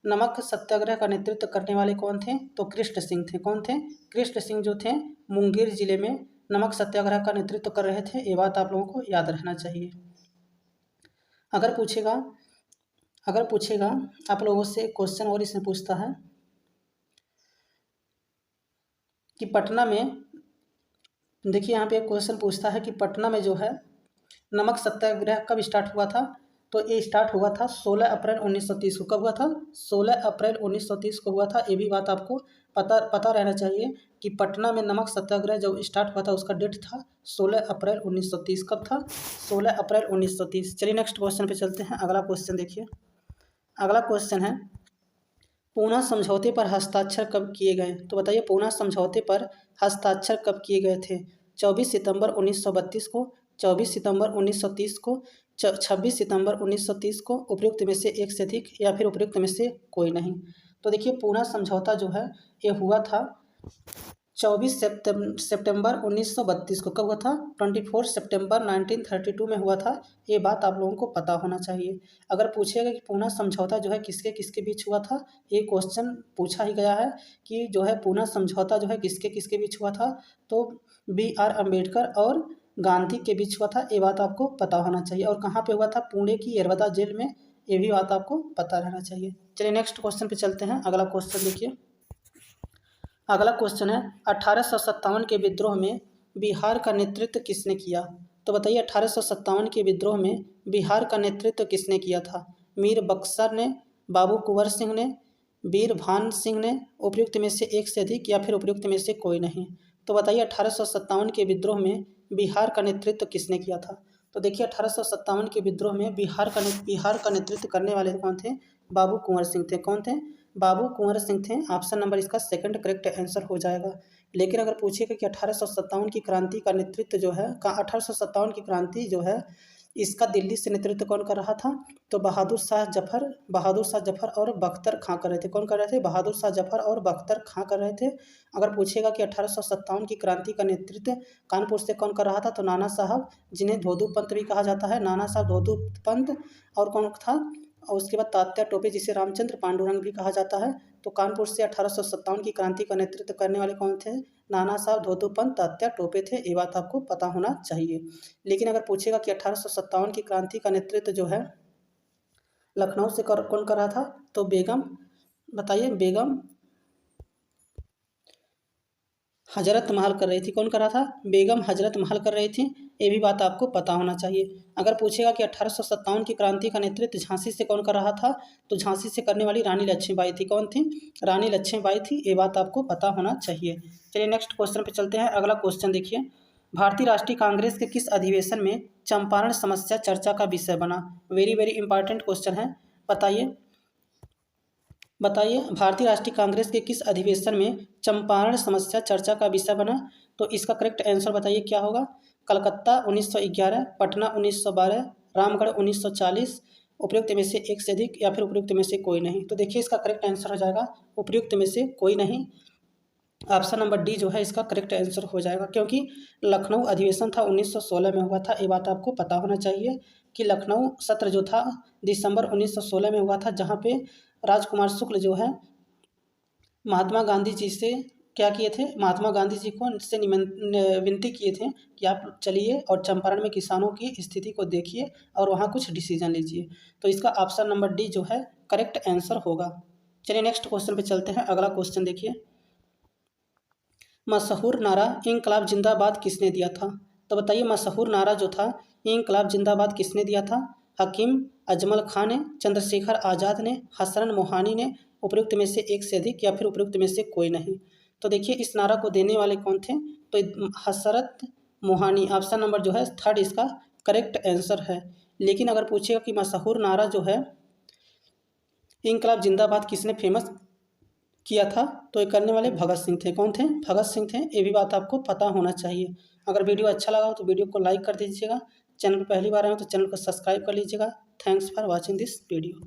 नमक सत्याग्रह का नेतृत्व करने वाले कौन थे, तो कृष्ण सिंह थे। कौन थे? कृष्ण सिंह जो थे मुंगेर जिले में नमक सत्याग्रह का नेतृत्व कर रहे थे। ये बात आप लोगों को याद रखना चाहिए। अगर पूछेगा आप लोगों से क्वेश्चन और इसमें पूछता है कि पटना में, देखिए यहाँ पे एक क्वेश्चन पूछता है कि पटना में जो है नमक सत्याग्रह कब स्टार्ट हुआ था? तो ये स्टार्ट हुआ था 16 अप्रैल 1930 को। कब हुआ था? 16 अप्रैल 1930 को हुआ था। ये भी बात आपको पता रहना चाहिए कि पटना में नमक सत्याग्रह जब स्टार्ट हुआ था उसका डेट था 16 अप्रैल 1930। कब था? 16 अप्रैल 1930। चलिए नेक्स्ट क्वेश्चन पे चलते हैं। अगला क्वेश्चन देखिए। अगला क्वेश्चन है, पूना समझौते पर हस्ताक्षर कब किए गए? तो बताइए पूना समझौते पर हस्ताक्षर कब किए गए थे? 24 सितंबर 1932 को, 24 सितंबर 1930 को, 26 सितंबर 1930 को, उपयुक्त में से एक से अधिक, या फिर उपयुक्त में से कोई नहीं। तो देखिए पूना समझौता जो है ये हुआ था 24 सितंबर 1932 को। कब हुआ था? 24 सितंबर 1932 में हुआ था। ये बात आप लोगों को पता होना चाहिए। अगर पूछेगा कि पूना समझौता जो है किसके किसके बीच हुआ था, ये क्वेश्चन पूछा ही गया है कि जो है पूना समझौता जो है किसके किसके बीच हुआ था, तो B.R. अम्बेडकर और गांधी के बीच हुआ था। ये बात आपको पता होना चाहिए। और कहाँ पे हुआ था? पुणे की यरवदा जेल में। ये भी बात आपको पता रहना चाहिए। चलिए नेक्स्ट क्वेश्चन पे चलते हैं। अगला क्वेश्चन देखिए। अगला क्वेश्चन है, 1857 के विद्रोह में बिहार का नेतृत्व किसने किया? तो बताइए 1857 के विद्रोह में बिहार का नेतृत्व किसने किया था? मीर बख्तर ने, बाबू कुंवर सिंह ने, वीर भान सिंह ने, उपयुक्त में से एक से अधिक या फिर उपयुक्त में से कोई नहीं। तो बताइए 1857 के विद्रोह में बिहार का नेतृत्व किसने किया था? तो देखिए 1857 के विद्रोह में बिहार का नेतृत्व करने वाले कौन थे? बाबू कुंवर सिंह थे। कौन थे? बाबू कुंवर सिंह थे। ऑप्शन नंबर इसका सेकंड करेक्ट आंसर हो जाएगा। लेकिन अगर पूछिएगा कि 1857 की क्रांति का नेतृत्व जो है 1857 की क्रांति जो है इसका दिल्ली से नेतृत्व कौन कर रहा था? तो बहादुर शाह जफर और बख्तर खां कर रहे थे। कौन कर रहे थे? बहादुर शाह जफर और बख्तर खां कर रहे थे। अगर पूछेगा कि 1857 की क्रांति का नेतृत्व कानपुर से कौन कर रहा था? तो नाना साहब, जिन्हें धोदू पंत भी कहा जाता है, नाना साहब धोदू पंत। और कौन था? और उसके बाद तात्या टोपे, जिसे रामचंद्र पांडुरंग भी कहा जाता है। तो कानपुर से 1857 की क्रांति का नेतृत्व करने वाले कौन थे? नाना साहब धोदू पंत, तात्या टोपे थे। ये बात आपको पता होना चाहिए। लेकिन अगर पूछेगा कि 1857 की क्रांति का नेतृत्व जो है लखनऊ से कौन कर रहा था? तो बेगम, बताइए, बेगम हजरत महल कर रही थी। कौन कर रहा था? बेगम हजरत महल कर रही थी। ये भी बात आपको पता होना चाहिए। अगर पूछेगा कि 1857 की क्रांति का नेतृत्व झांसी से कौन कर रहा था? तो झांसी से करने वाली रानी लक्ष्मीबाई थी। कौन थी? रानी लक्ष्मीबाई थी। ये बात आपको पता होना चाहिए। चलिए नेक्स्ट क्वेश्चन पे चलते हैं। अगला क्वेश्चन देखिए, भारतीय राष्ट्रीय कांग्रेस के किस अधिवेशन में चंपारण समस्या चर्चा का विषय बना? वेरी वेरी इंपॉर्टेंट क्वेश्चन है। बताइए भारतीय राष्ट्रीय कांग्रेस के किस अधिवेशन में चंपारण समस्या चर्चा का विषय बना? तो इसका करेक्ट आंसर बताइए क्या होगा? कलकत्ता 1911, पटना 1912, रामगढ़ 1940, उपयुक्त में से एक से अधिक या फिर उपयुक्त में से कोई नहीं। तो देखिए इसका करेक्ट आंसर हो जाएगा उपयुक्त में से कोई नहीं। ऑप्शन नंबर डी जो है इसका करेक्ट आंसर हो जाएगा, क्योंकि लखनऊ अधिवेशन था 1916 में हुआ था। ये बात आपको पता होना चाहिए कि लखनऊ सत्र जो था दिसंबर 1916 में हुआ था, जहाँ पे राजकुमार शुक्ल जो है महात्मा गांधी जी से क्या किए थे? महात्मा गांधी जी को से विनती किए थे कि आप चलिए और चंपारण में किसानों की स्थिति को देखिए और वहाँ कुछ डिसीजन लीजिए। तो इसका ऑप्शन नंबर डी जो है करेक्ट आंसर होगा। चलिए नेक्स्ट क्वेश्चन पे चलते हैं। अगला क्वेश्चन देखिए, मशहूर नारा इंकलाब जिंदाबाद किसने दिया था? तो बताइए मशहूर नारा जो था इंकलाब जिंदाबाद किसने दिया था? हकीम अजमल खान ने, चंद्रशेखर आज़ाद ने, हसरत मोहानी ने, उपयुक्त में से एक से अधिक या फिर उपयुक्त में से कोई नहीं। तो देखिए इस नारा को देने वाले कौन थे? तो हसरत मोहानी। ऑप्शन नंबर जो है थर्ड इसका करेक्ट आंसर है। लेकिन अगर पूछेगा कि मशहूर नारा जो है इंकलाब जिंदाबाद किसने फेमस किया था? तो ये करने वाले भगत सिंह थे। कौन थे? भगत सिंह थे। ये भी बात आपको पता होना चाहिए। अगर वीडियो अच्छा लगा हो तो वीडियो को लाइक कर दीजिएगा। चैनल पर पहली बार आए हो तो चैनल को सब्सक्राइब कर लीजिएगा। Thanks for watching this video.